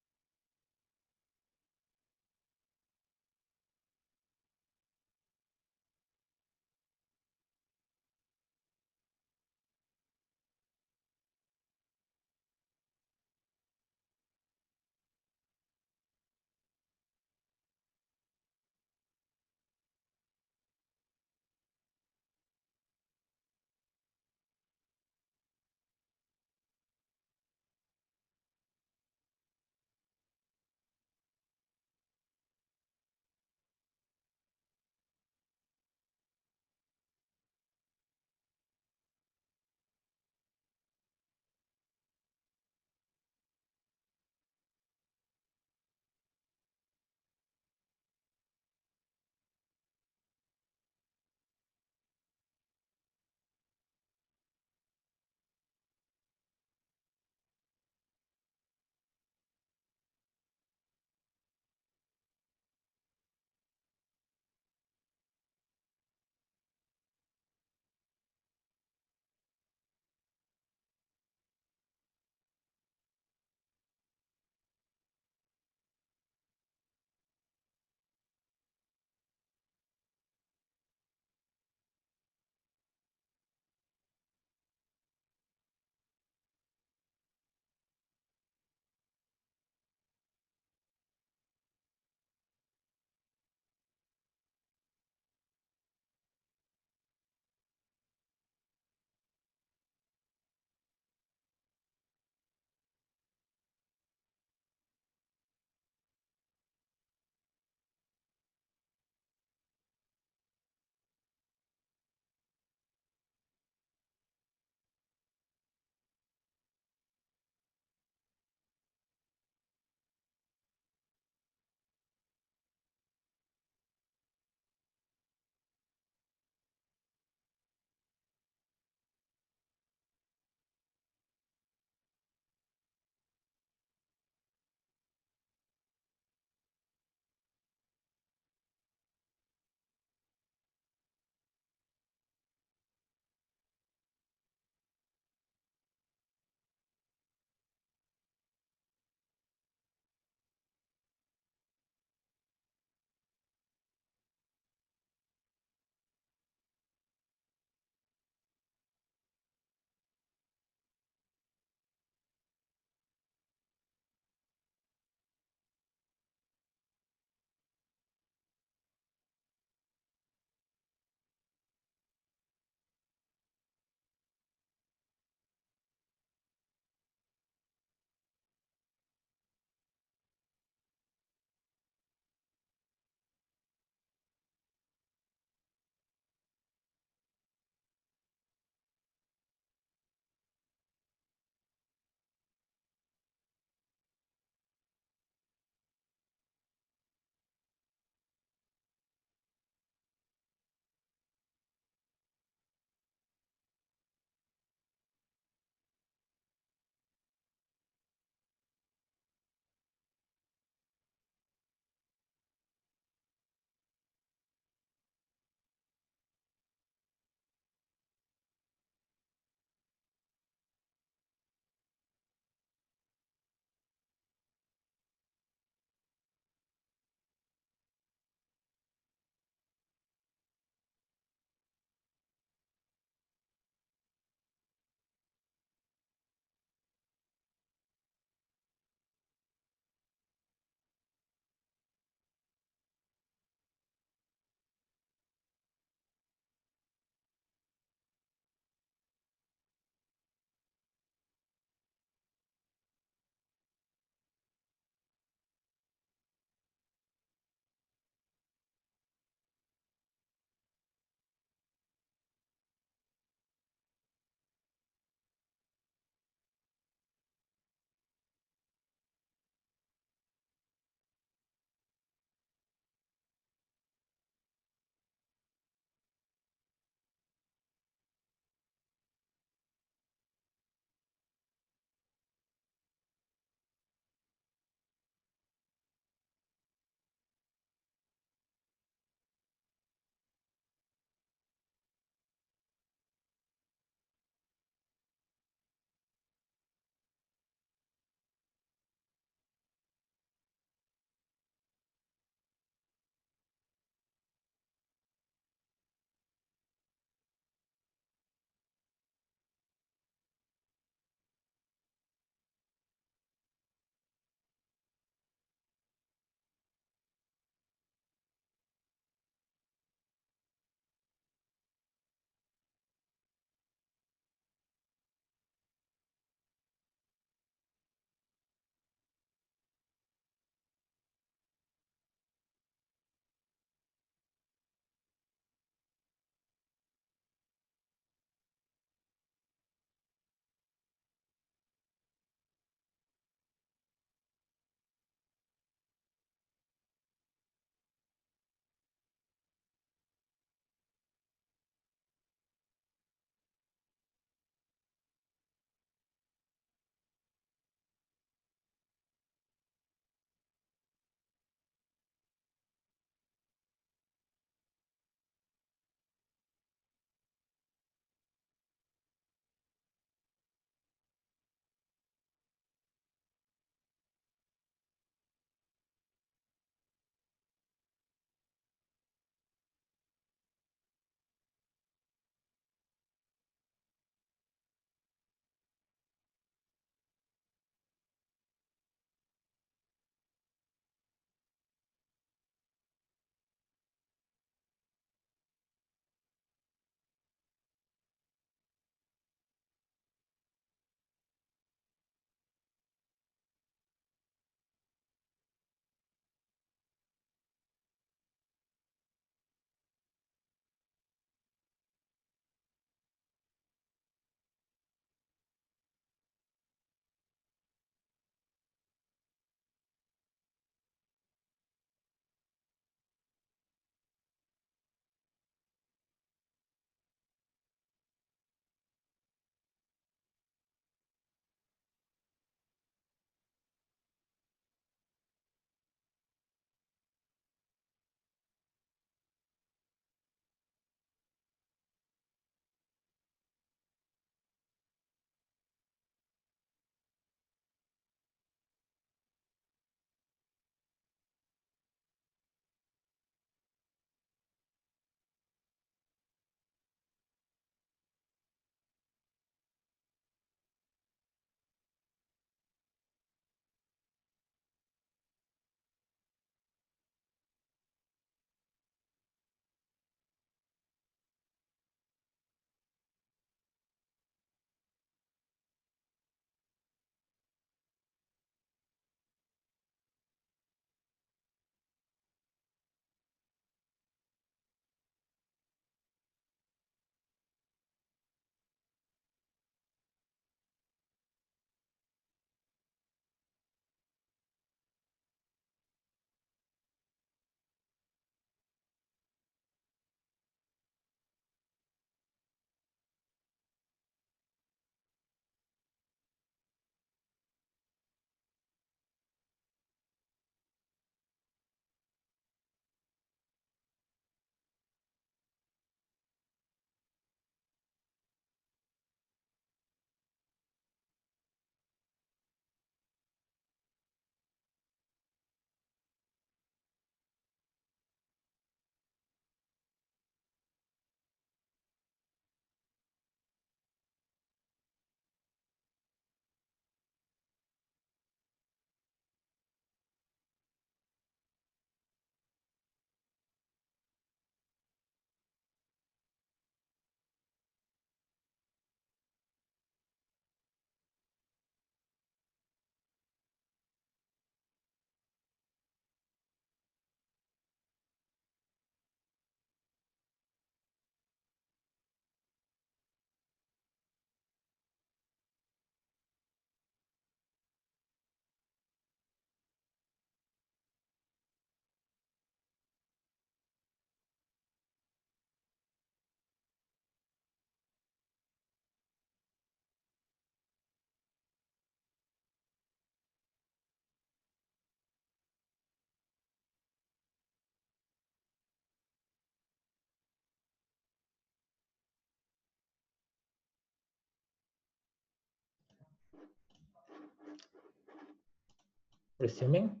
resuming.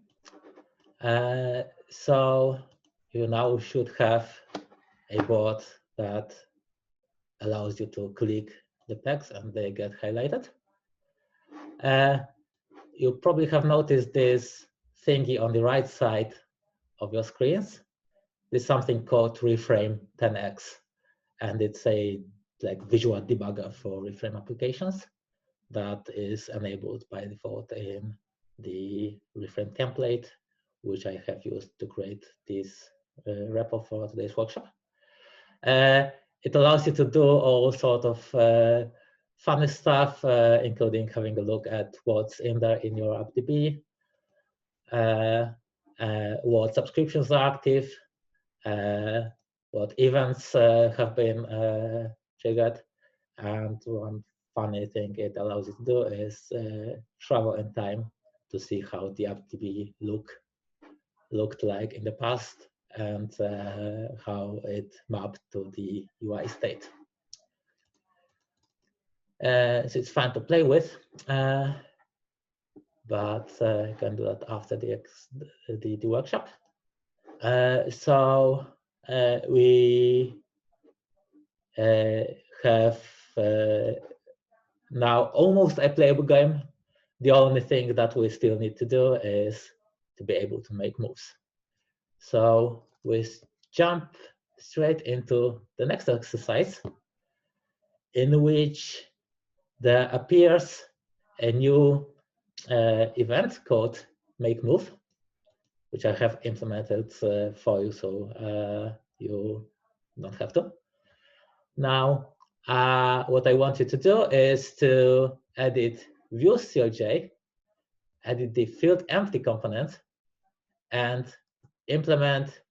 So you now should have a board that allows you to click the text and they get highlighted. You probably have noticed this thingy on the right side of your screens. There's something called reframe 10x, and it's a visual debugger for reframe applications that is enabled by default in the reframe template, which I have used to create this repo for today's workshop. It allows you to do all sort of funny stuff, including having a look at what's in there in your AppDB, what subscriptions are active, what events have been triggered, and one funny thing it allows you to do is travel in time to see how the AppDB looked like in the past and how it mapped to the UI state. So it's fun to play with, but you can do that after the workshop. So we have now almost a playable game. The only thing that we still need to do is to be able to make moves. So we jump straight into the next exercise, in which there appears a new event called make move, which I have implemented for you, so you don't have to. Now, what I want you to do is to edit views.clj, edit the field empty component, and implement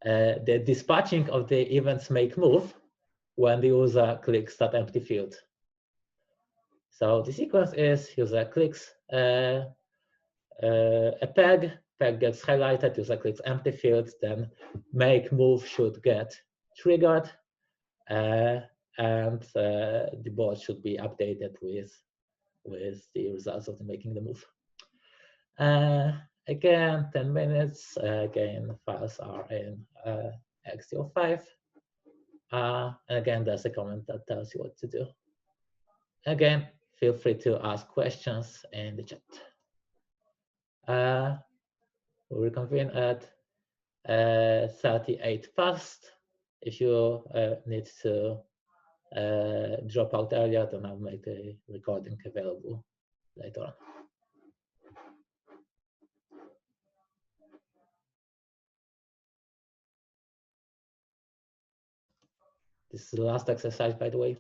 the dispatching of the events make move when the user clicks that empty field. So the sequence is user clicks a peg gets highlighted, user clicks empty field, then make move should get triggered, and the board should be updated with the results of making the move. Again, 10 minutes. Again, files are in X05. And again, there's a comment that tells you what to do. Again, feel free to ask questions in the chat. We'll reconvene at 38 past. If you need to drop out earlier, then I'll make the recording available later on. This is the last exercise, by the way.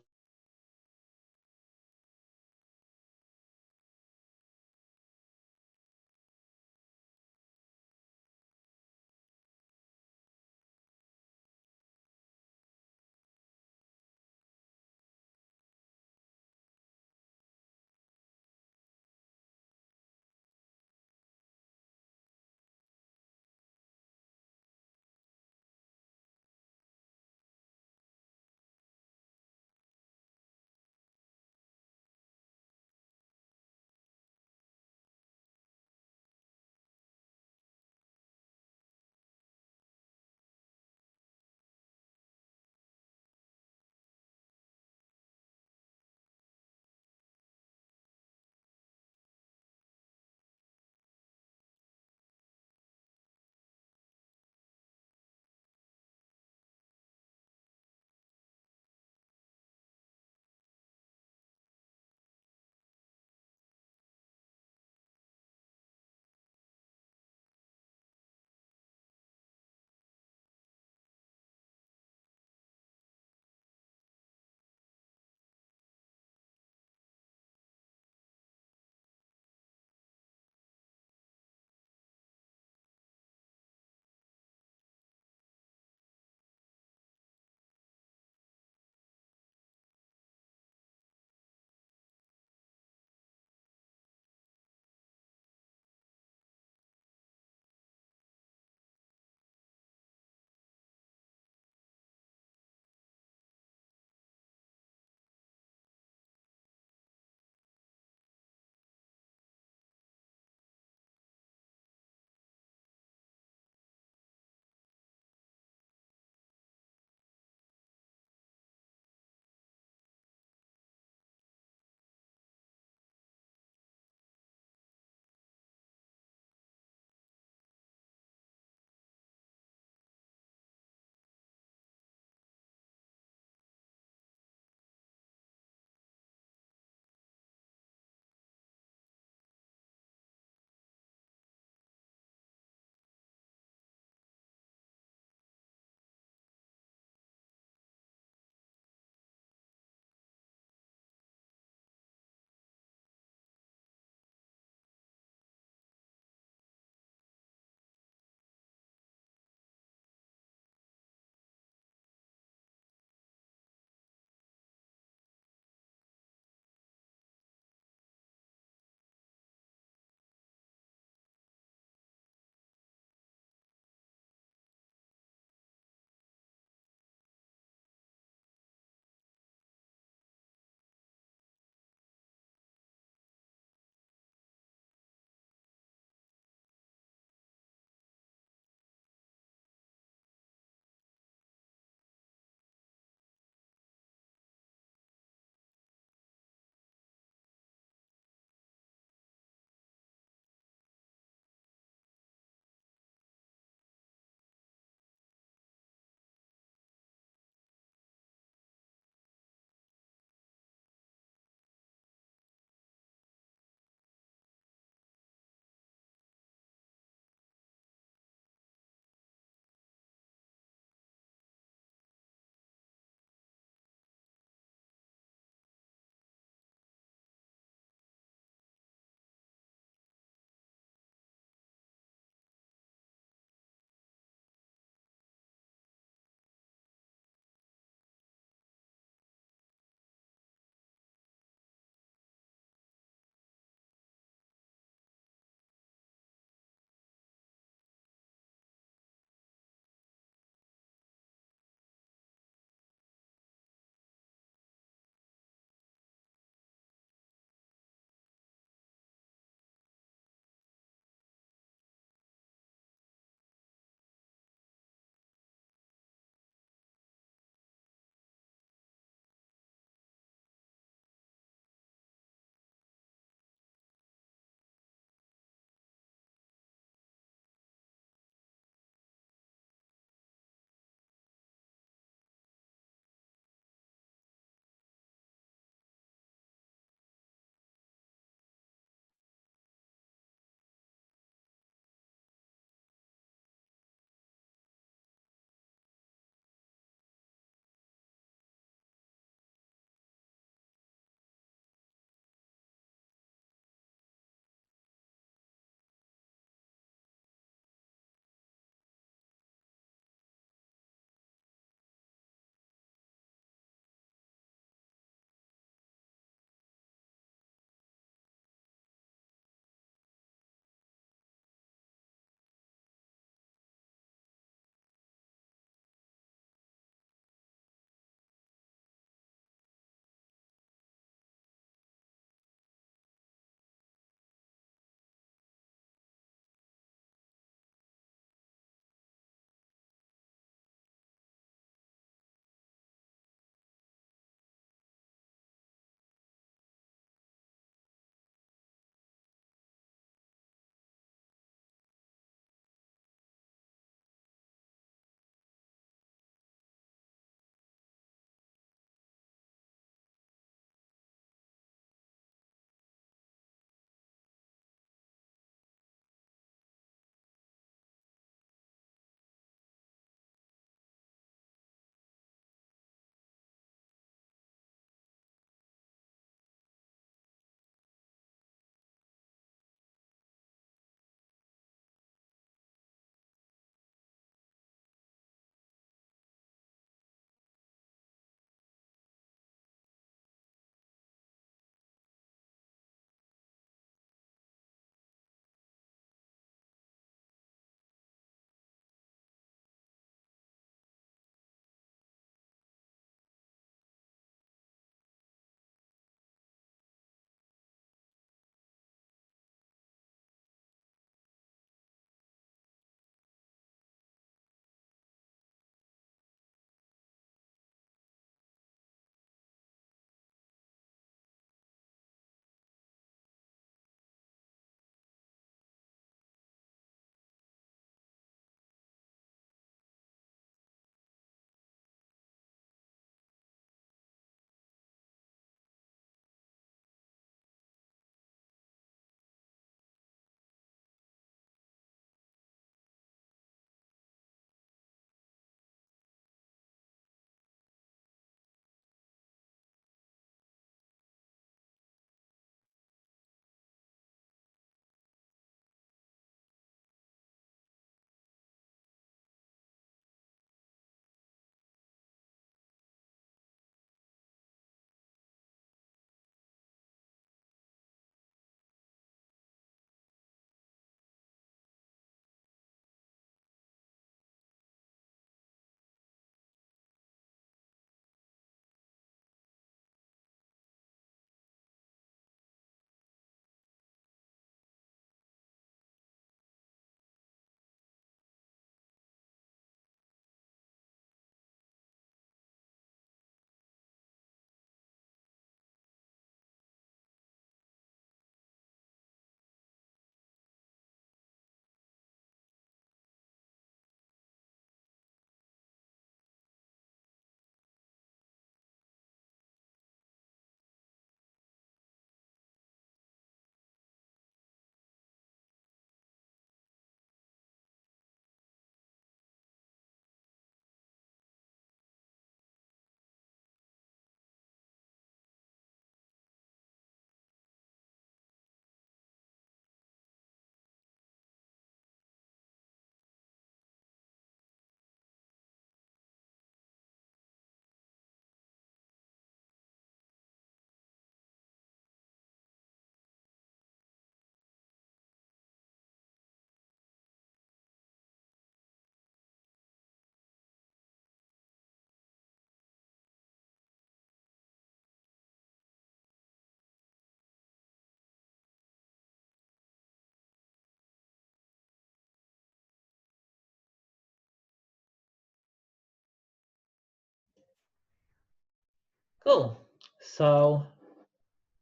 Cool. So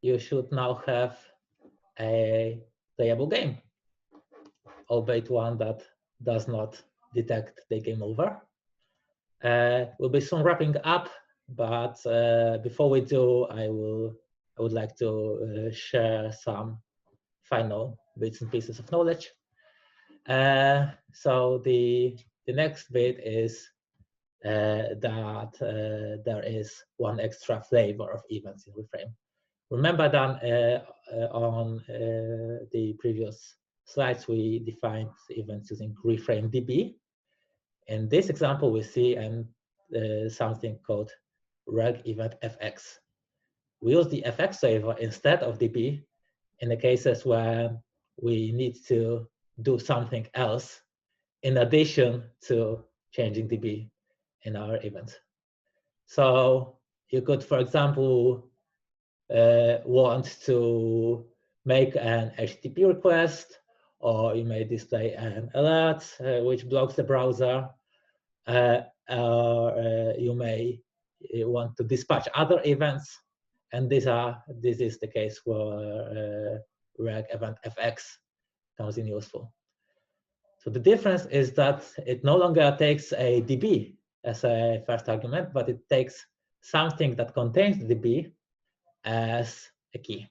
you should now have a playable game, albeit one that does not detect the game over. We'll be soon wrapping up, but before we do, I would like to share some final bits and pieces of knowledge. So the next bit is that there is one extra flavor of events in Reframe. Remember that on the previous slides, we defined events using Reframe DB. In this example, we see something called reg event fx. We use the fx flavor instead of DB in the cases where we need to do something else in addition to changing DB in our event. So you could, for example, want to make an HTTP request, or you may display an alert which blocks the browser, or you may want to dispatch other events, and this is the case where reg event fx comes in useful. So the difference is that it no longer takes a DB as a first argument, but it takes something that contains the DB as a key.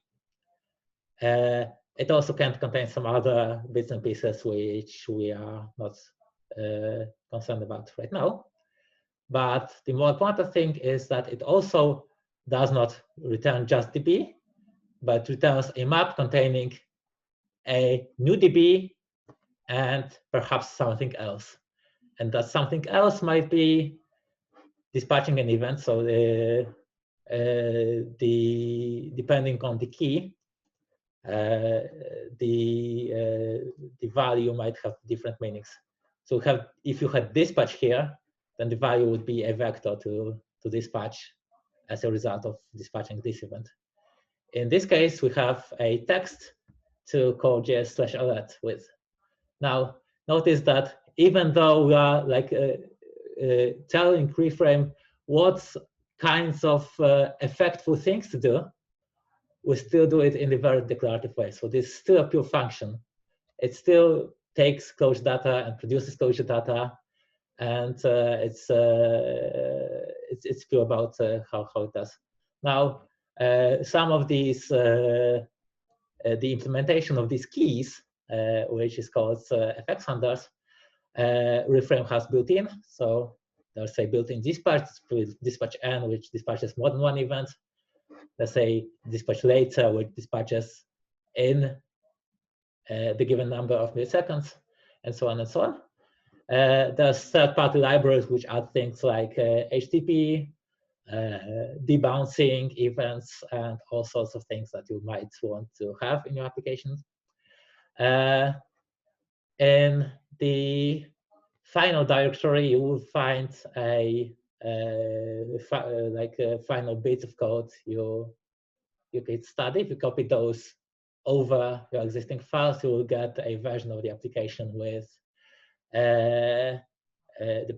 It also can contain some other bits and pieces which we are not concerned about right now. But the more important thing is that it also does not return just DB, but returns a map containing a new DB and perhaps something else. And that something else might be dispatching an event. So depending on the key, the value might have different meanings. So if you had dispatch here, then the value would be a vector to dispatch as a result of dispatching this event. In this case, we have a text to CLJS/alert with. Now, notice that even though we are like telling Reframe what kinds of effectful things to do, we still do it in a very declarative way. So this is still a pure function. It still takes Clojure data and produces Clojure data, and it's pure about how it does. Now, some of these, the implementation of these keys, which is called fx handlers, Reframe has built in. So there's a built-in dispatch, dispatch n, which dispatches more than one event. Let's say dispatch later, which dispatches in the given number of milliseconds, and so on and so on. There's third-party libraries which add things like HTTP, debouncing events, and all sorts of things that you might want to have in your applications. In the final directory, you will find a final bits of code you could study. If you copy those over your existing files, you will get a version of the application with the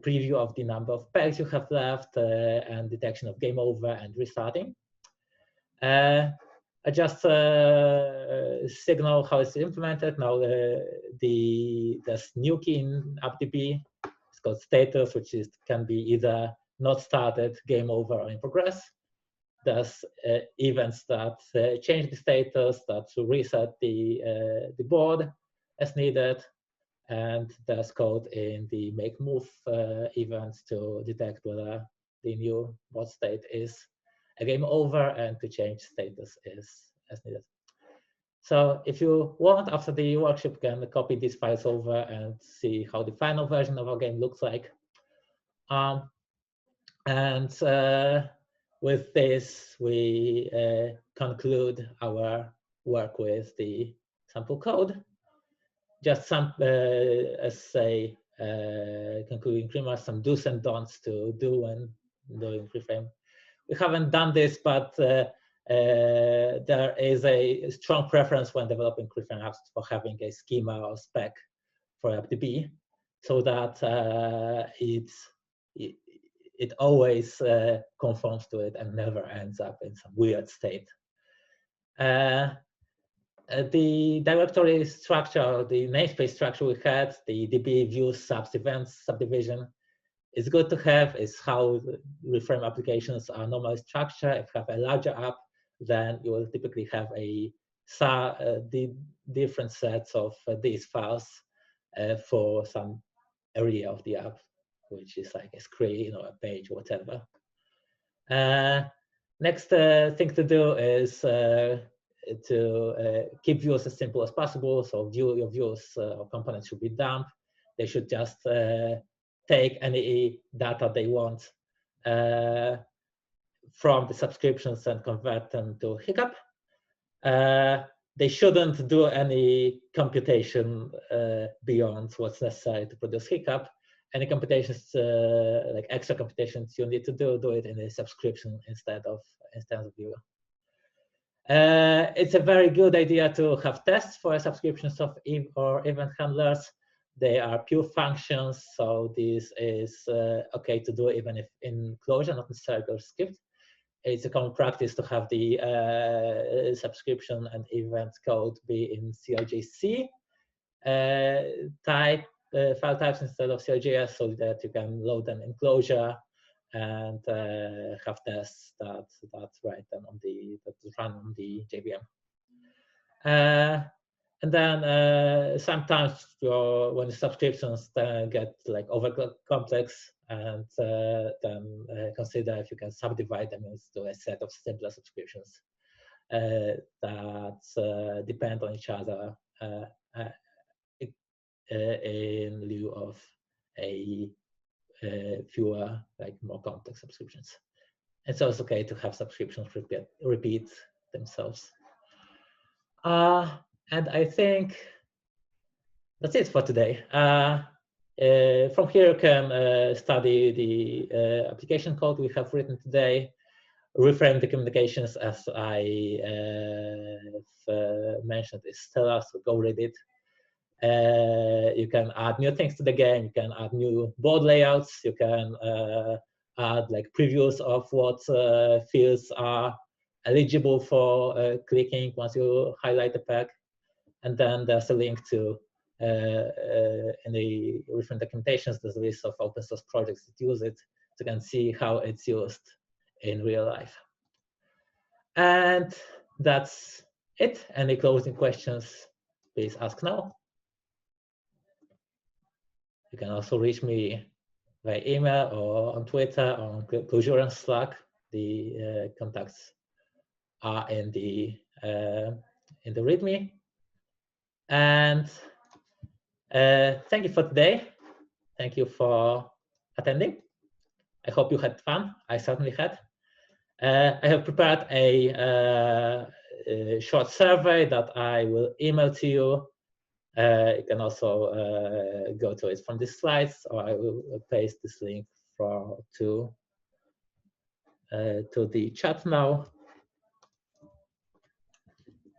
preview of the number of pegs you have left and detection of game over and restarting. I just signal how it's implemented. Now there's new key in AppDB. It's called status, which can be either not started, game over, or in progress. There's events that change the status, that reset the board as needed. And there's code in the make move events to detect whether the new board state is a game over and to change status as needed. So if you want, after the workshop, you can copy these files over and see how the final version of our game looks like. With this, we conclude our work with the sample code. Just some, as a concluding remarks, some do's and don'ts to do when doing Reframe. We haven't done this, but there is a strong preference when developing Reframe apps for having a schema or spec for AppDB, so that it always conforms to it and never ends up in some weird state. The directory structure, the namespace structure we had, the DB views subs events subdivision, is good to have. Is how reframe applications are normally structured. If you have a larger app, then you will typically have the different sets of these files for some area of the app, which is like a screen or a page, whatever. Next thing to do is to keep views as simple as possible. So your views or components should be dump. They should just take any data they want from the subscriptions and convert them to hiccup. They shouldn't do any computation beyond what's necessary to produce hiccup. Any computations, like extra computations you need to do it in a subscription instead of viewer. It's a very good idea to have tests for subscriptions of or event handlers. They are pure functions, so this is okay to do even if in Clojure, not necessarily ClojureScript. It's a common practice to have the subscription and event code be in CLJC type file types instead of CLJS, so that you can load them in Clojure and have tests that write them on that run on the JVM. And then sometimes when the subscriptions get like over complex, and then consider if you can subdivide them into a set of simpler subscriptions that depend on each other in lieu of fewer, like more complex subscriptions. And so it's okay to have subscriptions repeat themselves. And I think that's it for today. From here, you can study the application code we have written today, reframe the communications as I mentioned is stellar, so go read it. You can add new things to the game. You can add new board layouts. You can add like previews of what fields are eligible for clicking once you highlight the pack. And then there's a link to in the different documentations, there's a list of open source projects that use it, so you can see how it's used in real life. And that's it. Any closing questions, please ask now. You can also reach me by email or on Twitter or on Clojure and Slack. The contacts are in the README. And thank you for today. Thank you for attending. I hope you had fun. I certainly had. I have prepared a short survey that I will email to you. You can also go to it from the slides, or I will paste this link to the chat now.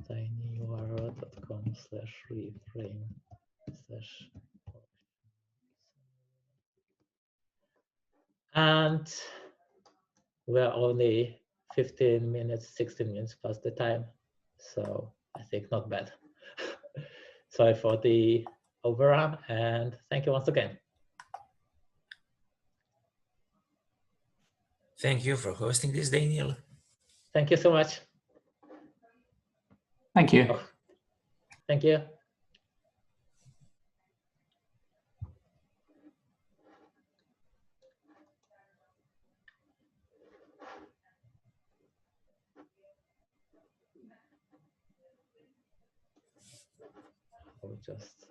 tinyurl.com/reframe/ and we're only 15 minutes, 16 minutes past the time, so I think not bad. Sorry for the overrun, and thank you once again. Thank you for hosting this, Daniel. Thank you so much. Thank you. Oh, thank you. I'll just